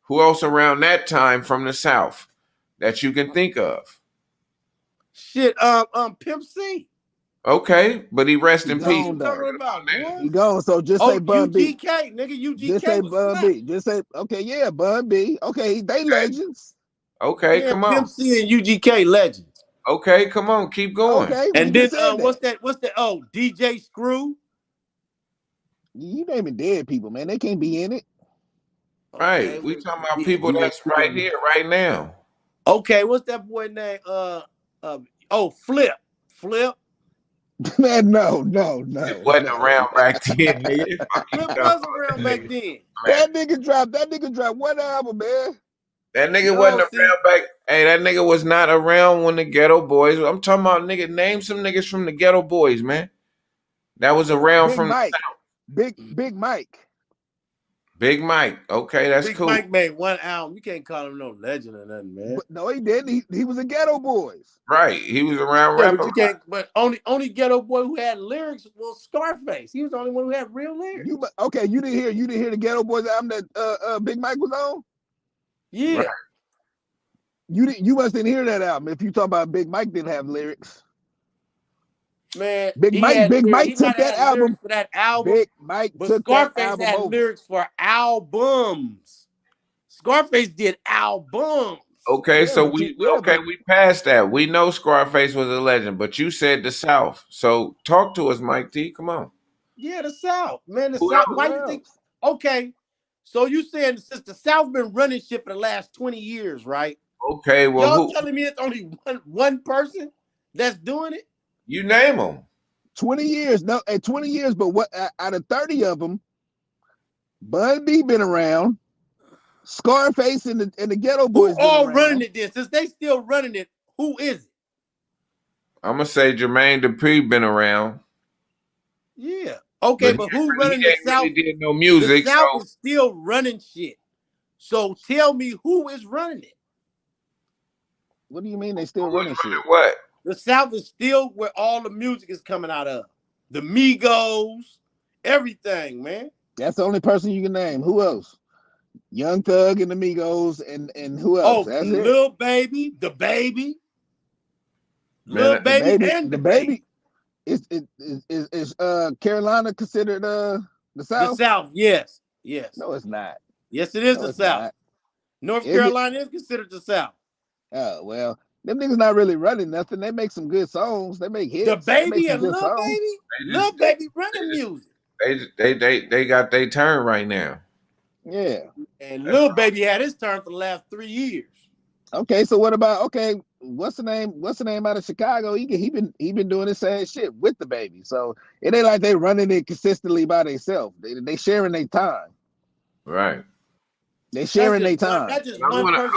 Who else around that time from the South that you can think of? Shit, Pimp C. Okay, but he rest in peace. He gone, so just say Bun B. UGK, nigga, UGK. Just say Bun B. Just say, okay, yeah, Bun B. Okay, they legends. Okay, come on. Pimp C and UGK legends. Okay, come on, keep going. Okay, and then what's that? DJ Screw? You naming dead people, man. They can't be in it. Right. Okay, we talking about people that's right here, right now. Okay, what's that boy name? Flip. Man, no. It wasn't around back then, nigga. Flip was around back then. That nigga dropped one album, man. That nigga wasn't around back. Hey, that nigga was not around when the Ghetto Boys. I'm talking about nigga. Name some niggas from the Ghetto Boys, man. That was around Big from Mike. the South. Big Mike. Big Mike. Okay, that's Big cool. Mike made one album. You can't call him no legend or nothing, man. But no, he didn't. He was a Ghetto Boys. Right. He was around rapping. But only Ghetto Boy who had lyrics was Scarface. He was the only one who had real lyrics. You didn't hear the Ghetto Boys album that Big Mike was on? Yeah. Right. You must didn't hear that album if you talk about Big Mike didn't have lyrics. Man, Big Mike took that album for that album. Big Mike took Scarface that album had over. lyrics for albums. Scarface did albums. Okay, yeah, so we passed that. We know Scarface was a legend, but you said the South. So talk to us, Mike T. Come on. Yeah, the South, man. The South. Why you think? Okay, so you saying since the South been running shit for the last 20 years, right? Okay, well, y'all telling me it's only one person that's doing it? You name them. 20 years, no, 20 years, but what out of 30 of them, Bun B been around, Scarface and the Ghetto Boys. Who all running it then? Since they still running it, who is it? I'm gonna say Jermaine Dupri been around. Yeah. Okay, but who running the South? Really did no music. The South is still running shit. So tell me who is running it. What do you mean they still running shit? What? The South is still where all the music is coming out of. The Migos, everything, man. That's the only person you can name. Who else? Young Thug and the Migos and who else? That's Lil Baby, the Baby. Lil Baby and the Baby. Is Carolina considered the South? The South, yes. No, it's not. Yes, it is the South. Not. North Carolina is considered the South. Oh, well, them niggas not really running nothing. They make some good songs. They make hits. The Baby and Lil Baby? Lil Baby running music. They got their turn right now. Yeah. And Lil Baby had his turn for the last 3 years. Okay, so what about what's the name? What's the name out of Chicago? He been doing the same shit with the Baby. So it ain't like they running it consistently by themselves. They sharing their time. Right. They sharing their time. That's just one person.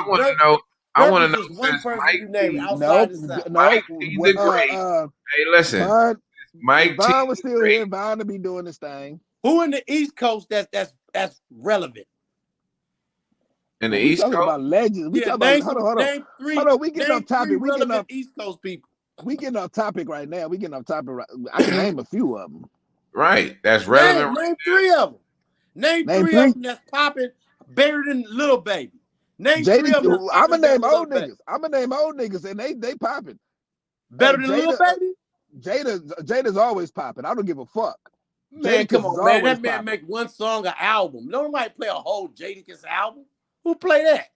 I want to know one person you name outside the South. Mike T the Great. Hey, listen. Mike Vaughn was still here. Vaughn to be doing this thing. Who in the East Coast that's relevant? In the East Coast, about legends. We talking about hold on. We getting off topic. We getting off East Coast people. We getting off topic right now. I can name a few of them. Right, that's relevant. Name 3 of them. Name 3 of them that's popping better than Lil Baby. Name 3 of them. I'm gonna name old niggas. I'm gonna name old niggas, and they popping. Better than Lil Baby. Jada's always popping. I don't give a fuck. Man, come Jadakiss is on, man. always That man popping. make one song an album. Nobody play a whole Jadakiss album. Who play that?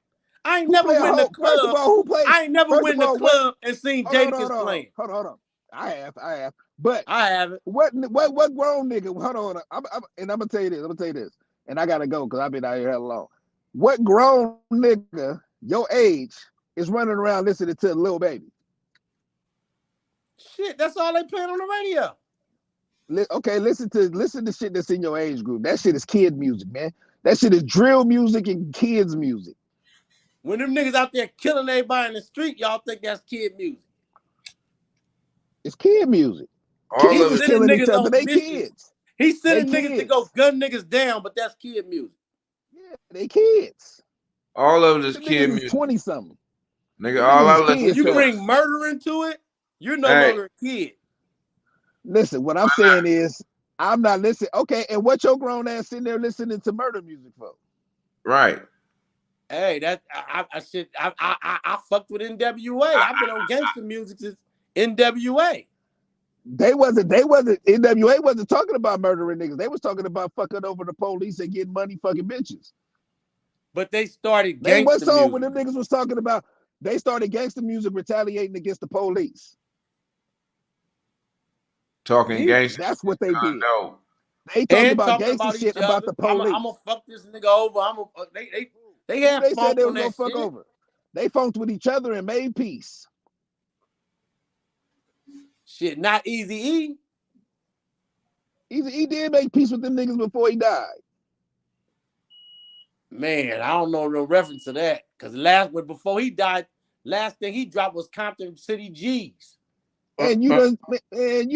I ain't never win the club. First of all, who played? I ain't never win the club and seen Jadakiss playing. Hold on. I have. But I haven't. What grown nigga? Hold on. I'm gonna tell you this. And I gotta go because I've been out here hell long. What grown nigga your age is running around listening to Lil Baby? Shit, that's all they playing on the radio. Okay, listen to shit that's in your age group. That shit is kid music, man. That shit is drill music and kids music. When them niggas out there killing everybody in the street, y'all think that's kid music. It's kid music. All Kids of is it. killing each other. They kids. He's sending They niggas to kids. go gun niggas down, but that's kid music. Yeah, they kids. All of it is Them kid niggas is music. 20-something. Nigga, all I Them listen kids. When you to. bring murder into it, you're no longer a kid. Listen, what I'm saying is, I'm not listening. Okay, and what your grown ass sitting there listening to murder music for? Right. Hey, that I fucked with NWA. I've been on gangster music since NWA. They wasn't NWA wasn't talking about murdering niggas. They was talking about fucking over the police and getting money fucking bitches. But they started Name what gangster song music. when them niggas was talking about they started gangster music retaliating against the police. Talking gangster. That's what they did. No. They talked about gangster shit about the police. I'm gonna fuck this nigga over. They had They said they on was gonna that fuck shit. over. They funked with each other and made peace. Shit, not Easy E. Easy E did make peace with them niggas before he died. Man, I don't know no reference to that. Cause before he died, last thing he dropped was Compton City G's. And you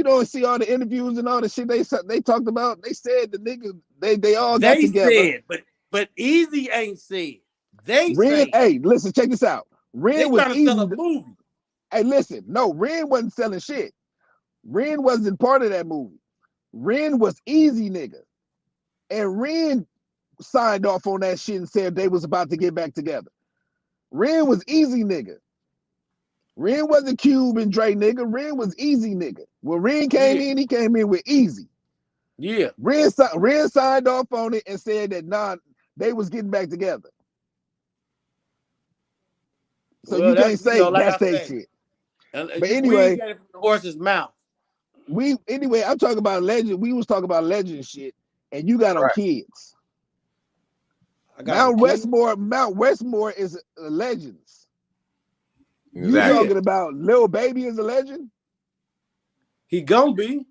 don't see all the interviews and all the shit they talked about. They said the niggas they all got together. Said, but Easy ain't said. They Ren, say. hey, listen, check this out. Ren was trying to easy. sell a movie. Hey, listen, no, Ren wasn't selling shit. Ren wasn't part of that movie. Ren was easy nigga. And Ren signed off on that shit and said they was about to get back together. Ren was easy nigga. Ren wasn't Cube and Dre nigga. Ren was easy nigga. When Ren came in, he came in with easy. Yeah. Ren signed off on it and said that they was getting back together. So you can't say that's their shit. But anyway, we got it from the horse's mouth. I'm talking about legend. We was talking about legend shit, and you got on kids. Mount Westmore is legends. Exactly. You talking about Lil Baby is a legend? He gonna be.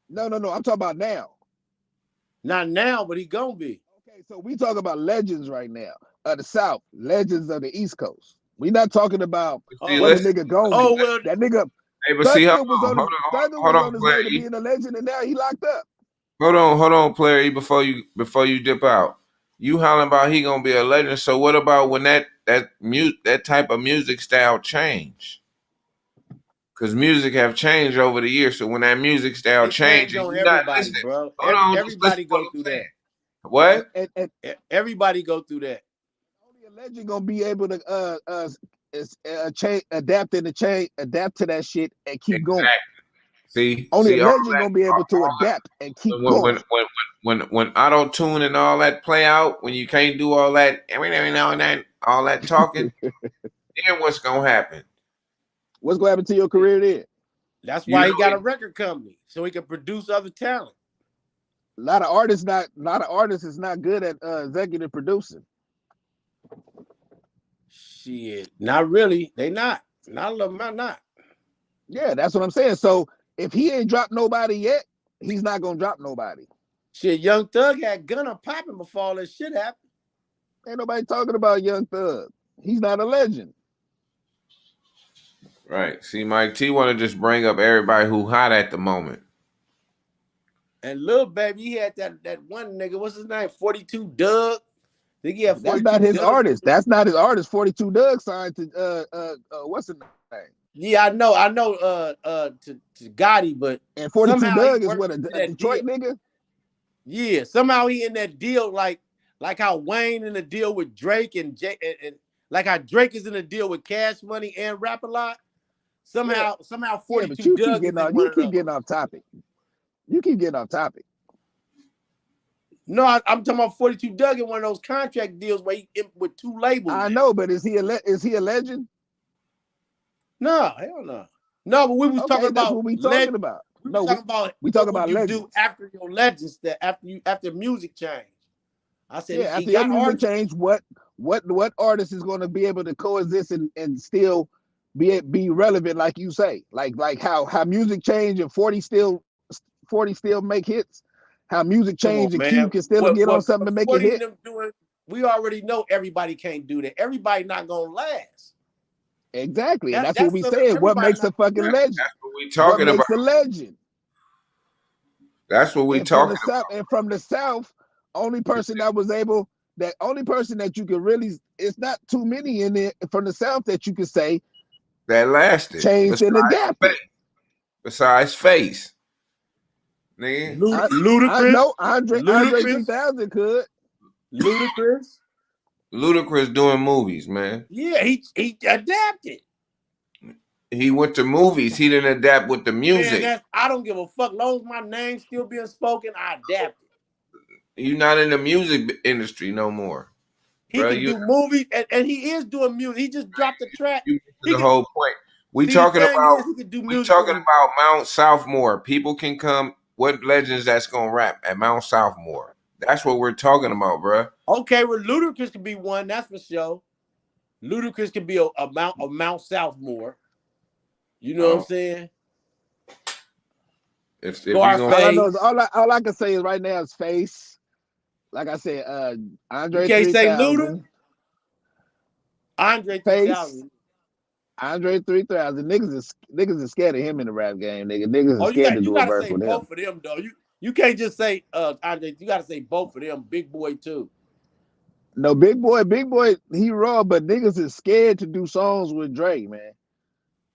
No. I'm talking about now. Not now, but he gonna be. Okay, so we talk about legends right now. Of the South, legends of the East Coast. We not talking about what a nigga gonna be. Well, that nigga. Hey, but see, Thugger was on his way to being a legend, and now he locked up. Hold on, player. Before you dip out, you hollering about he gonna be a legend. So what about when that type of music style change? Because music have changed over the years. So when that music style changes, you're not listening. Bro. Everybody go through that. What? And everybody go through that. Only a legend gonna be able to adapt to that shit and keep going. Only a legend gonna be able to adapt and keep going. When auto tune and all that play out, when you can't do all that every now and then, all that talking, then what's gonna happen? What's gonna happen to your career then? That's why he got a record company so he can produce other talent. A lot of artists is not good at executive producing. Shit, not really. They not. Not a little amount, not. Yeah, that's what I'm saying. So if he ain't dropped nobody yet, he's not gonna drop nobody. Shit, Young Thug had Gunna popping before all this shit happened. Ain't nobody talking about Young Thug. He's not a legend. Right. See, Mike T want to just bring up everybody who hot at the moment. And Lil Baby, he had that one nigga. What's his name? 42 Doug. I think he had 42. That's not his artist. That's not his artist. 42 Doug signed to what's his name? Yeah, I know. To Gotti, but and 42 Doug is what a Detroit nigga. Yeah, somehow he in that deal like how Wayne in the deal with Drake and like how Drake is in a deal with Cash Money and Rap a Lot. Somehow Yeah, but 42 Doug is in one you of keep those. getting off topic. You keep getting off topic. No, I'm talking about 42 Doug in one of those contract deals where he with 2 labels. I know, but is he a legend? No, hell no. No, but we was talking that's about what we talking about. We was talking about we what talking would about you legends. do after your legends that after music change. I said Yeah, after your music change, what artist is going to be able to coexist and still be relevant, like you say, like how music change and 40 still make hits. How music change and Q can still get on something and make a hit. We already know everybody can't do that. Everybody not gonna last. Exactly, and that's what we said. What makes a fucking legend? That's what we talking about. What makes a legend? That's what we talking about. And from the South, only person that you could really, it's not too many in there from the South that you could say that lasted. Changed and adapted. Besides Face. Nigga. Ludacris. I know Andre 3000 could. Ludacris doing movies, man. Yeah, he adapted. He went to movies. He didn't adapt with the music. Man, I don't give a fuck. As long as my name's still being spoken, I adapted. You're not in the music industry no more. He can do movies, and he is doing music. He just dropped the track. The whole point. We talking about Mount Southmore. People can come. What legends that's gonna rap at Mount Southmore? That's what we're talking about, bro. Okay, well, Ludacris could be one. That's for sure. Ludacris could be a Mount Southmore. You know what I'm saying? If you gonna, all I can say is right now is Face. Like I said, Andre 3000. You can't say Luda. Andre 3000. Andre 3000. Niggas is scared of him in the rap game. Niggas is scared to do a verse with him. Both of them though. You can't just say Andre. You gotta say both of them. Big Boy too. No, Big Boy, he raw, but niggas is scared to do songs with Dre, man.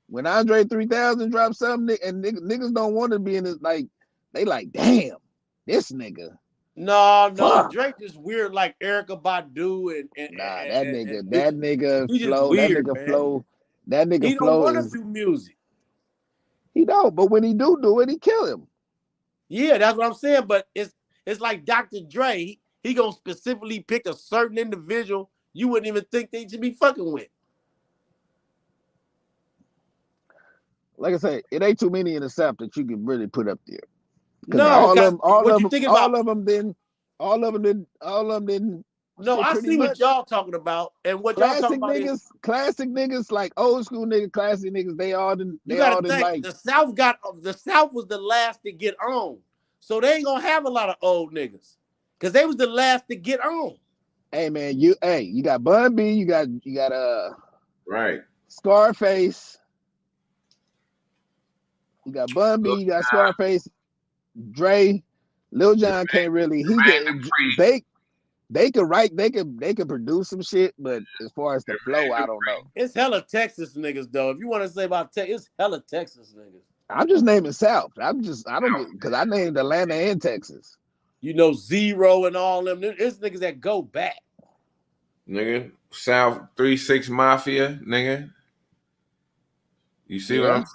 When Andre 3000 drops something, and niggas don't want to be in it, like they like, damn, this nigga. No, Drake is weird like Erykah Badu and that nigga flow, weird, that nigga he flow don't want to do music. He don't, but when he do it, he kill him. Yeah, that's what I'm saying. But it's like Dr. Dre. He gonna specifically pick a certain individual you wouldn't even think they should be fucking with. Like I say, it ain't too many in the South that you can really put up there. No, all of them didn't. No, I see what y'all talking about, and what y'all talking about is classic niggas, like old school niggas, classic niggas. They all didn't. Like the South was the last to get on, so they ain't gonna have a lot of old niggas, cause they was the last to get on. Hey man, you got Bun B, you got right Scarface. You got Bun B, you got Scarface, Dre, Lil Jon can't really. They could write, they could produce some shit, but as far as the flow, I don't know. It's hella Texas niggas though. If you want to say about Texas, it's hella Texas niggas. I'm just naming South. Because I named Atlanta and Texas. You know, Zero and all them. It's niggas that go back. Nigga, South 3-6 Mafia, nigga. You see what I'm saying?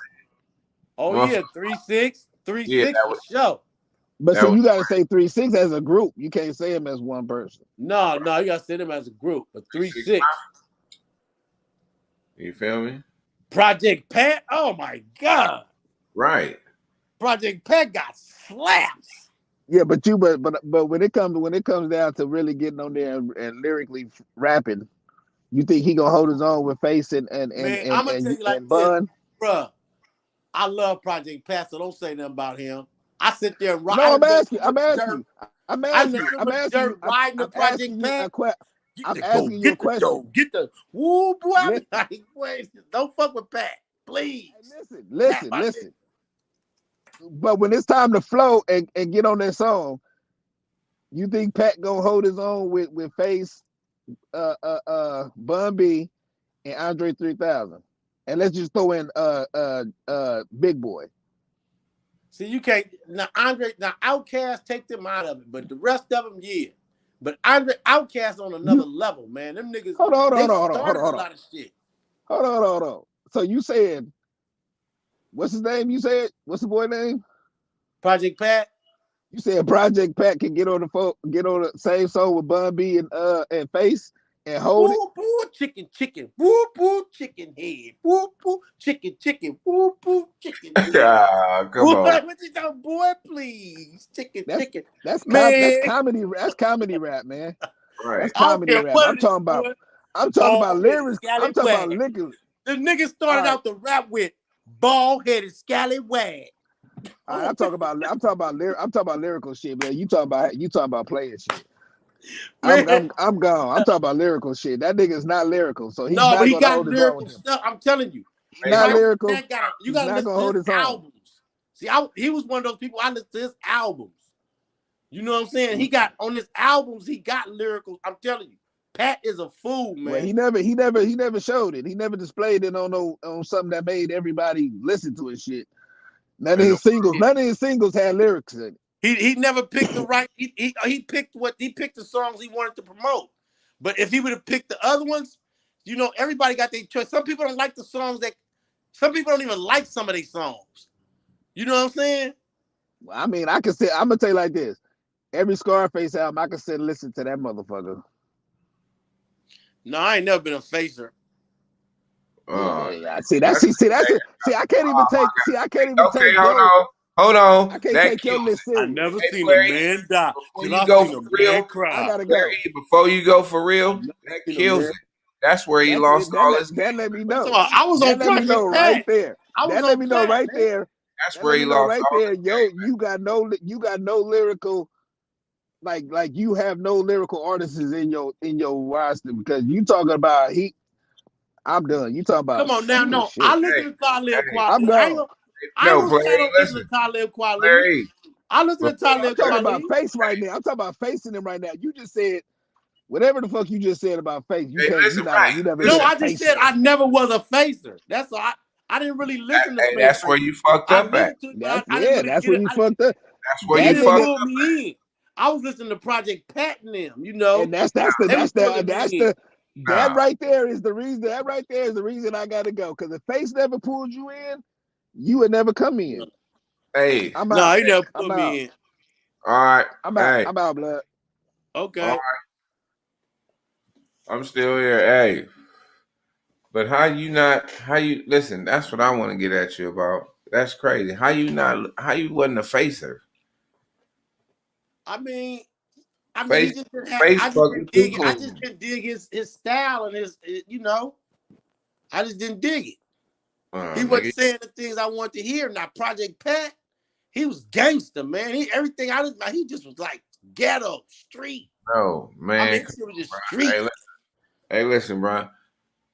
Oh yeah, 3-6 for sure. But so you gotta say 3-6 as a group. You can't say them as one person. No, you gotta say them as a group. But 3-6. You feel me? Project Pat. Oh my god. Right. Project Pat got slaps. Yeah, but when it comes down to really getting on there and lyrically rapping, you think he gonna hold his own with Face and I'm gonna tell you like Bun? Bruh, I love Project Pat, so don't say nothing about him. I sit there and ride. No, I'm asking you. Riding the Project Pat. I'm asking you a question. Get the woo boy. I'm like, wait, don't fuck with Pat, please. Hey, listen. But when it's time to flow and get on that song, you think Pat gonna hold his own with Face, Bun B, and Andre 3000? And let's just throw in Big Boy. See, you can't now Outkast, take them out of it, but the rest of them, yeah. But Outkast on another level, man. Them niggas hold on. A lot of shit. Hold on. So you saying What's his name? You said what's the boy name? Project Pat. You said Project Pat can get on the same song with Bun B and Face and hold it. Boo boo chicken chicken. Boo boo chicken head. Boo boo chicken chicken. Boo boo chicken head. Come boy, on. what you talking, boy? Please, chicken chicken. That's Man, comedy. That's comedy rap, man. Right. That's I don't comedy care rap. what I'm it is, talking about. boy. I'm talking about lyrics. I'm Scallywag. talking about lyrics. The nigga started out the rap with bald-headed scallywag. All right, I'm talking about lyrical shit, man. You talking about playing shit. I'm gone. I'm talking about lyrical shit. That nigga's not lyrical, so he's not but he gonna got hold his own lyrical with him. stuff. I'm telling you, He's not lyrical. You gotta listen to his albums. See, he was one of those people. I listened to his albums. You know what I'm saying? He got on his albums. He got lyrical. I'm telling you, Pat is a fool, man. Well, he never showed it. He never displayed it on something that made everybody listen to his shit. None of his singles had lyrics in it. He never picked the right. He picked the songs he wanted to promote. But if he would have picked the other ones, you know, everybody got their choice. Some people don't like the songs some people don't even like some of these songs. You know what I'm saying? Well, I mean, I'm gonna tell you like this. Every Scarface album, I can sit and listen to that motherfucker. No, I ain't never been a facer. Yeah. See, I can't even take. See, I can't even take. Hold on. I can't take your list serious. I never seen a man die. Before you go for real, I gotta go. Before you go for real, that kills it. That's where he lost all his. That let me know. I was on Project Pat. Right there. That let me know right there. That's where he lost right all there. Yo, you got no lyrical. Like you have no lyrical artists in your roster because you talking about I'm done. You talking about. Come on now, no. Shit. I listen to Talib Kweli. I'm gone. I don't listen to Talib Kweli. I listen to Talib Kweli. I'm talking about Face right now. I'm talking about facing him right now. You just said whatever the fuck you just said about Face. You never. No, I just said I never was a facer. That's all. I didn't really listen to Face. That's where you fucked up at. That's where you fucked up. That's where you fucked up at. I was listening to Project Pat and them, you know. And that right there is the reason. That right there is the reason I gotta go. Because if Face never pulled you in, you would never come in. Hey, he never put me in. All right, I'm out. I'm out, blood. Okay. All right. I'm still here. Hey, but how you listen? That's what I want to get at you about. That's crazy. How you wasn't a facer? I mean, Face, he just didn't have, I just didn't dig his style and his, you know, I just didn't dig it. He wasn't saying the things I wanted to hear. Now, Project Pat, he was gangster, man. He just was like ghetto, street. No, man. I mean, it was just street. Hey, listen, bro.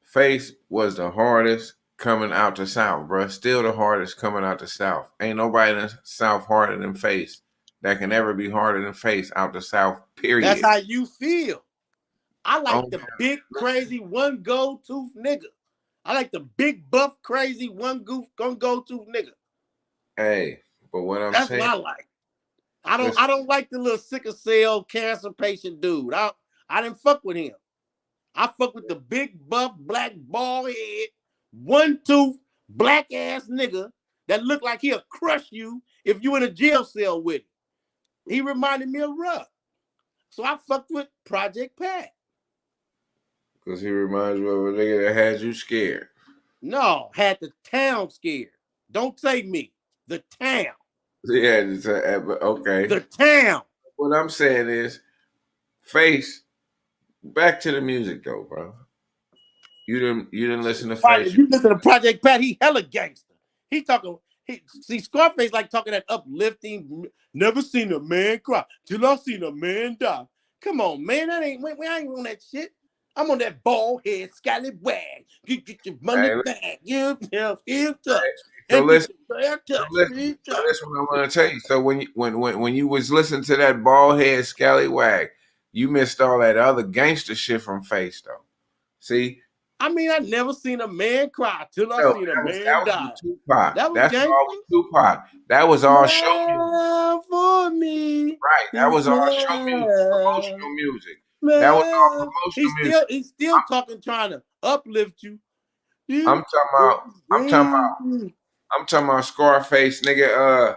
Face was the hardest coming out the South, bro. Still the hardest coming out the South. Ain't nobody in the South harder than Face. That can ever be harder than Face out the South, period. That's how you feel. I like the big, crazy, one go-to nigga. I like the big, buff, crazy, one go-to nigga. Hey, but what I'm saying. That's what I like. I don't like the little sickle cell cancer patient dude. I didn't fuck with him. I fuck with the big, buff, black, bald head, one tooth, black ass nigga that look like he'll crush you if you in a jail cell with him. He reminded me of Ruck. So I fucked with Project Pat. Because he reminds you of a nigga that had you scared. No, had the town scared. Don't say me. The town. Yeah, okay. The town. What I'm saying is, Face, back to the music though, bro. You didn't listen to Face. You listen to Project Pat, he hella gangster. He talking, Scarface like talking that uplifting, never seen a man cry till I seen a man die. Come on, man. I ain't on that shit. I'm on that bald head, scallywag. Get your money back. Give touch. So listen what I'm gonna tell you. So when you was listening to that bald head scallywag, you missed all that other gangster shit from Face though. See? I mean, I never seen a man cry till I seen a man die. That was Tupac. That was all show music. For me. Right. That was all show music. Promotional music. That was all promotional music. He's still talking, trying to uplift you. I'm talking about I'm talking about Scarface, nigga.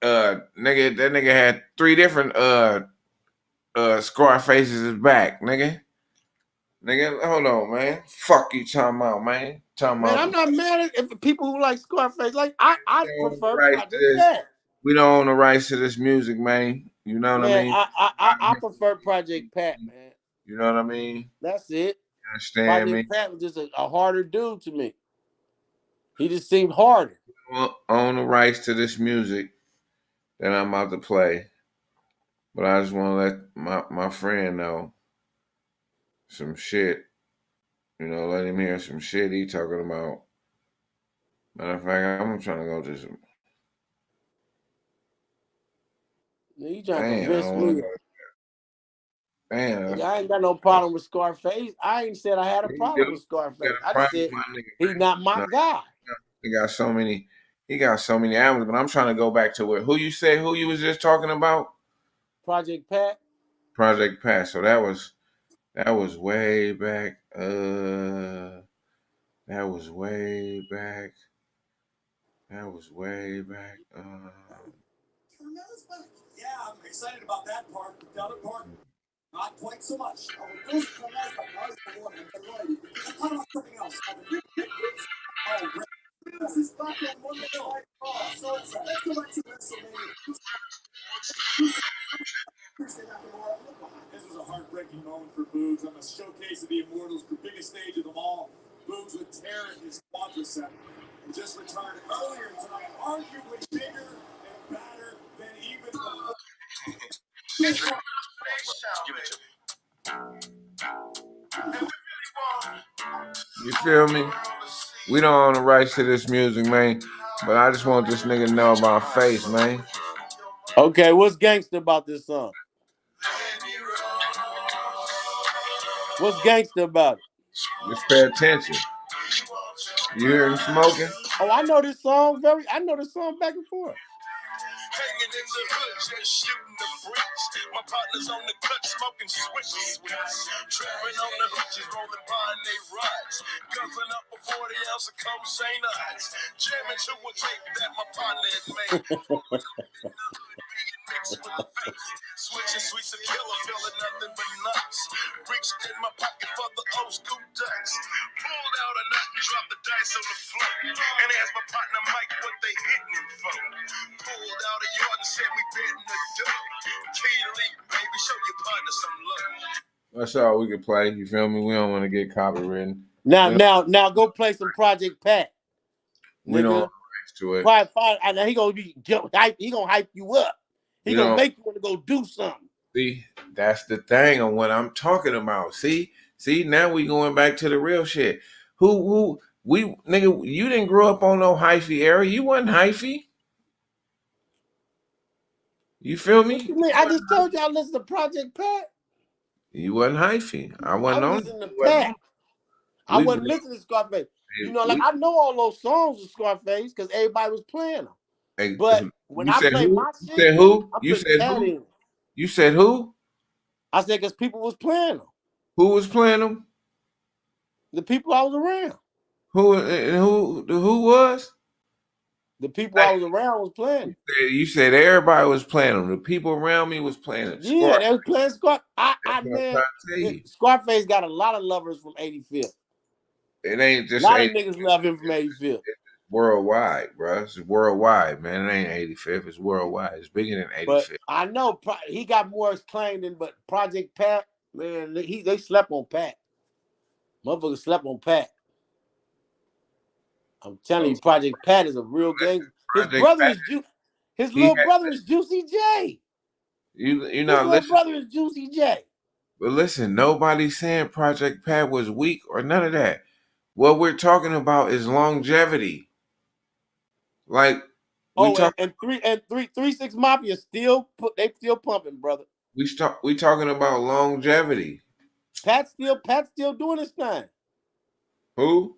Nigga, that nigga had 3 different Scarfaces back, nigga. Nigga, hold on, man. Fuck you talking about, man. Talking Man, about I'm not mad at if people who like Scarface. Like I we don't own the prefer rights to Project this. Pat. We don't own the rights to this music, man. You know what I Man, mean? I prefer Project Pat, man. You know what I mean? That's it. You understand me? Project Pat was just a harder dude to me. He just seemed harder. We don't own the rights to this music that I'm about to play. But I just want to let my friend know some shit. You know, let him hear some shit he talking about. Matter of fact, I'm trying to go to some. You trying to Damn, I convince don't want to me? go. Damn, I ain't got no problem with Scarface. I ain't said I had a he problem do. with He got Scarface. a I just problem, said my nigga, he's man. not my No, guy. he got so many. He got so many albums, but I'm trying to go back to who you said who you was just talking about. Project Pat. Project Pass. So that was way back. That was way back. That was way back. Yeah, I'm excited about that part. The other part, not quite so much. Those come out like ours for one, and right. I'm talking about something else. Oh, great. This is back on Monday Night Raw. So excited. Let's go back to WrestleMania. This was a heartbreaking moment for Boogs on the showcase of the Immortals, the biggest stage of them all. Boogs would tear his quadricep and just retired earlier tonight, arguably bigger and badder than even before. Give it to me. You feel me? We don't own the rights to this music, man. But I just want this nigga to know about Face, man. Okay, what's gangster about this song? What's gangster about it? Just pay attention. You hear him smoking? Oh, I know this song I know this song back and forth. Hanging in the hood, just shooting the bricks. My partner's on the cut, smoking switches. Trapping on the hooches, rolling by in they rides. Guzzling up a 40 ounce of coke, St. Ides. Jamming to a tape that my partner had made. Switching sweets of killer, feeling nothing but nuts. Reached in my pocket for the old school dust. Pulled out a nut and dropped the dice on the floor. And asked my partner Mike what they hitting him for. Pulled out a yard and said we betting the dough. Key to league, baby, show your partner some love. That's all we can play. You feel me? We don't want to get copywritten. Now, go play some Project Pat, We don't own nigga. the rights to it. Fine. And he gonna be hype. He gonna hype you up. He gonna make you want to go do something. See, that's the thing on what I'm talking about. See, now we going back to the real shit. We nigga, you didn't grow up on no hyphy era. You wasn't hyphy. You feel me? What you mean? I just told you I listened to Project Pat. You wasn't hyphy. I I wasn't was on. listening to Pat. I wasn't listening to Scarface. You know, like I know all those songs of Scarface because everybody was playing them. But when You I said play who? my You shit, said who? I'm You putting said Pat who? in. You said who? I said because people was playing them. Who was playing them? The people I was around. Who was? The people I was around was playing them. You said everybody was playing them. The people around me was playing it. Yeah, they was playing Scarface. Man, Scarface got a lot of lovers from 85th. it ain't A just lot of niggas love him from 85th. worldwide, bro. It's worldwide, man. It ain't 85th. It's worldwide. It's bigger than 85th. But I know he got more claim than, but Project Pat, man, they slept on Pat. Motherfuckers slept on Pat. I'm telling you, Project Pat is a real gang. His brother is his little brother is Juicy J. You His not little listening. brother is Juicy J. But listen, nobody's saying Project Pat was weak or none of that. What we're talking about is longevity. Like we talk. And 3 6 Mafia still pumping, brother. We talking about longevity. Pat's still doing his thing. Who?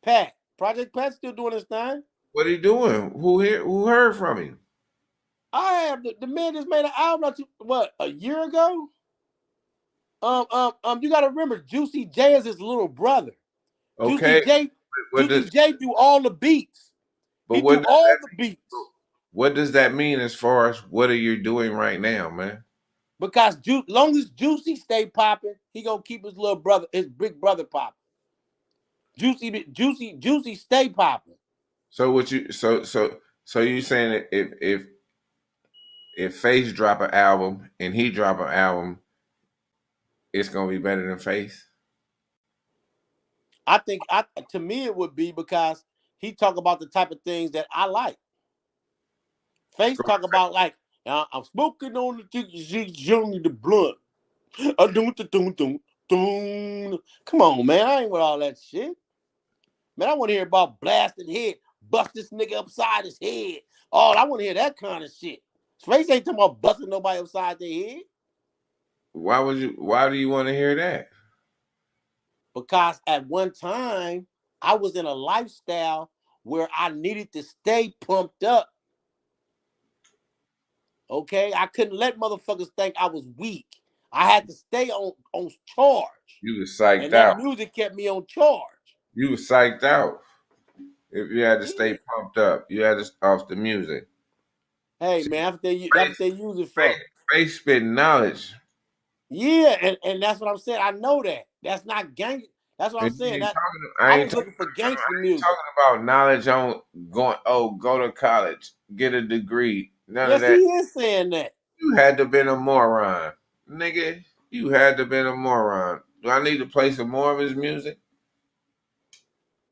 Pat. Project Pat's still doing his thing. What he doing? Who heard from him? I have the man just made an album a year ago? You gotta remember Juicy J is his little brother. Okay. Juicy J do all the beats. But He do all the beats. what does that mean as far as what are you doing right now, man? Because long as Juicy stay popping, he gonna keep his little brother, his big brother popping. Juicy stay popping. So what you so you saying that if Face drop an album and he drop an album, it's gonna be better than Face? I think to me it would be because he talk about the type of things that I like. Face talk about like I'm smoking on the blunt. Come on, man. I ain't with all that shit. Man, I want to hear about blasting head, bust this nigga upside his head. Oh, I want to hear that kind of shit. Face ain't talking about busting nobody upside their head. Why do you want to hear that? Because at one time I was in a lifestyle where I needed to stay pumped up. Okay, I couldn't let motherfuckers think I was weak. I had to stay on charge. You was psyched And out. that music kept me on charge. You was psyched out. If you had to stay pumped up, you had to off the music. Hey man, that's what they use it for. Face spitting knowledge. Yeah, and that's what I'm saying. I know that. That's not gang. That's what I'm saying. I was looking for gangster music. Talking about knowledge on going. Oh, go to college, get a degree. None of Yes, that. he is saying that. You had to been a moron, nigga. You had to been a moron. Do I need to play some more of his music?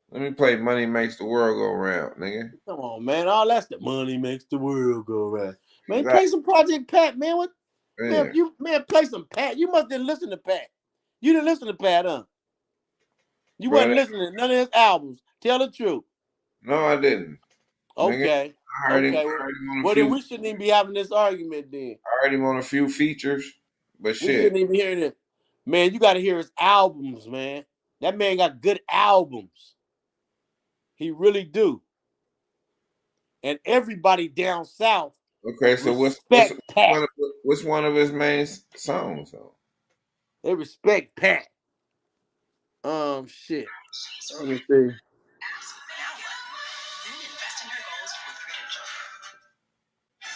Let me play "Money Makes the World Go Round," nigga. Come on, man. All that's the money makes the world go round. Man, Exactly. play some Project Pat, man. What? Yeah. Man, play some Pat. You must didn't listen to Pat. You didn't listen to Pat, huh? You But wasn't listening to none of his albums. Tell the truth. No, I didn't. Okay. Nigga, I heard him on a few. Then we shouldn't even be having this argument then. I heard him on a few features, but We shit. shouldn't even hear this. Man, you got to hear his albums, man. That man got good albums. He really do. And everybody down south. Okay, so what's one of his main songs though? They respect Pat. Shit. Let me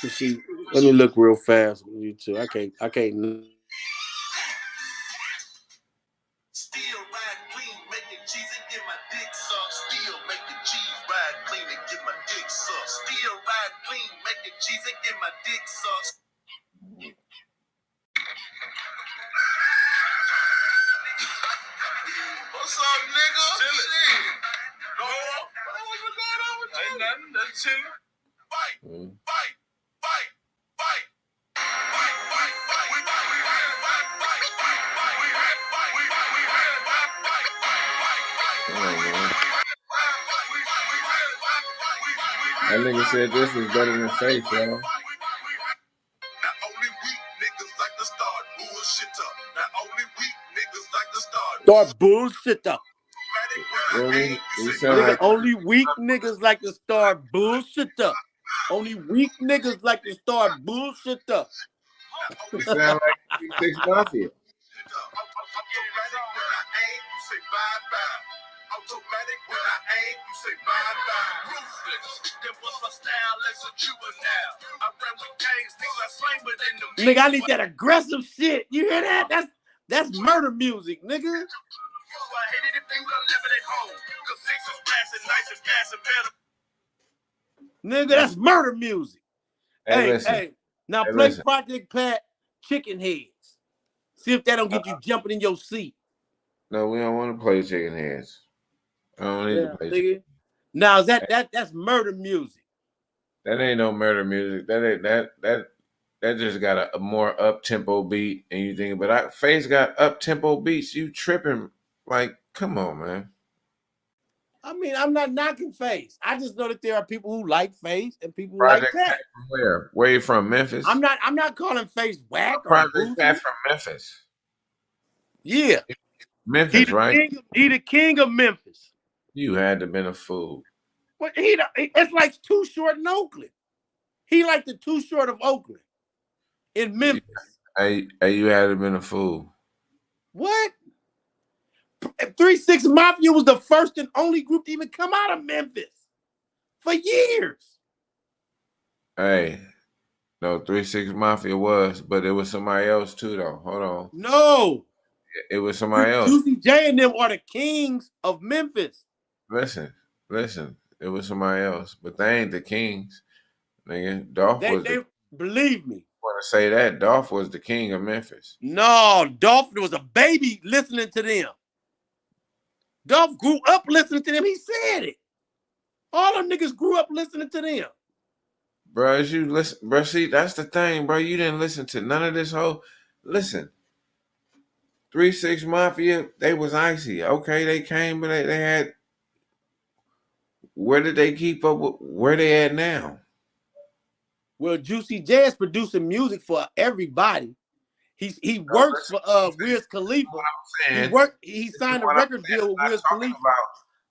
see. Let me look real fast on YouTube. I can't. Still ride clean, making cheese and get my dick sucked. Still making cheese, ride clean and get my dick sucked. Still ride clean, making cheese and get my dick sucked. What's up, nigga? Shit. No, what's going on with you? Ain't nothing. That's chilling. Fight, fight, fight, fight. That nigga said this was better than Face, y'all. Now only weak niggas like to start bullshit up. Now only weak niggas like to start bullshit up. Really? Only weak niggas like to start bullshit up. Only weak niggas like to start bullshit up. You sound like 6 Mafia. Automatic when I aim, you say bye-bye. Ruthless, that was my style as a juvenile. I ran with gangs, niggas I slain within the nigga, I need that aggressive shit. You hear that? That's murder music, nigga. I hated if you were living at home. Cause six is blasting, nice and gas and better. Nigga, that's murder music. Hey. Now play listen. Project Pat Chicken Heads. See if that don't get you jumping in your seat. No, we don't want to play Chicken Heads. I don't need to play nigga. Now that's murder music. That ain't no murder music. That just got a more up tempo beat, and you think, but Face got up tempo beats. You tripping? Like, come on, man. I mean, I'm not knocking Face. I just know that there are people who like Face and people who like Pat. Where? Where you from? Memphis? I'm not calling Face whack. Project Pat from Memphis. Yeah. Memphis, right? He the king of Memphis. You had to have been a fool. But it's like Too Short in Oakland. He like the Too Short of Oakland in Memphis. You had to have been a fool. What? 3 6 Mafia was the first and only group to even come out of Memphis. for years. Hey, no, 3-6 Mafia was, but it was somebody else too, though. Hold on. No. It was somebody else. Juicy J and them are the kings of Memphis. Listen. It was somebody else, but they ain't the kings. Nigga, Dolph was They believe me. Want to say that Dolph was the king of Memphis. No, Dolph was a baby listening to them. Dolph grew up listening to them. He said it. All them niggas grew up listening to them. Bro, as you listen, bro, see, that's the thing, bro. You didn't listen to none of this whole. Listen, 3-6 Mafia, they was icy. Okay, they came, but they had. Where did they keep up with? Where they at now? Well, Juicy J is producing music for everybody. He works for Wiz Khalifa. He signed a record deal with Wiz Khalifa.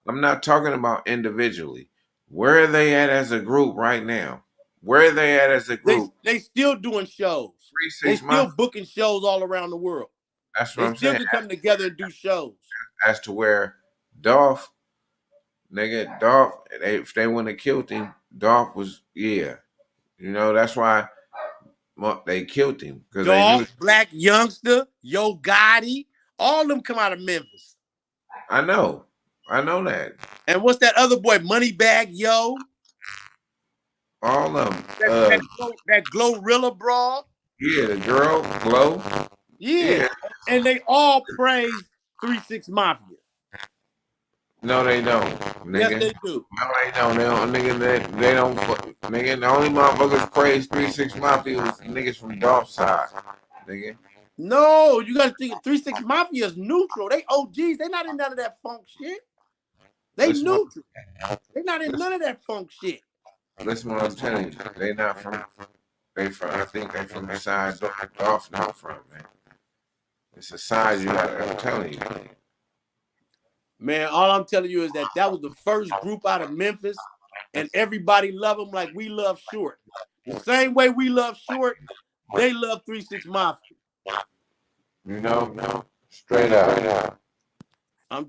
I'm not talking about individually. Where are they at as a group right now? Where are they at as a group? They still doing shows. They still booking shows all around the world. That's what I'm saying. They still can come together and do shows. As to where Dolph, if they wouldn't have killed him, Dolph was, yeah. You know, that's why they killed him. Dolph, Black Youngster, Yo Gotti, all of them come out of Memphis. I know that. And what's that other boy, Moneybag Yo? All of them. That Glorilla broad. Yeah, the girl, Glow. Yeah. And they all praise 3-6 Mafia. No, they don't. Nigga. Yes, they do. No, they don't. They don't. Nigga, the only motherfuckers praise 3-6 Mafia was niggas from Dolph's side. Nigga. No, you gotta think 3-6 Mafia is neutral. They OGs. They not in none of that funk shit. They neutral. They not in none of that funk shit. Listen what I'm telling you. They not from. I think they from the side Dolph not from, man. It's a side I'm telling you. Man, all I'm telling you is that was the first group out of Memphis, and everybody love them like we love Short. The same way we love Short, they love 3-6 Mafia. You know, straight up.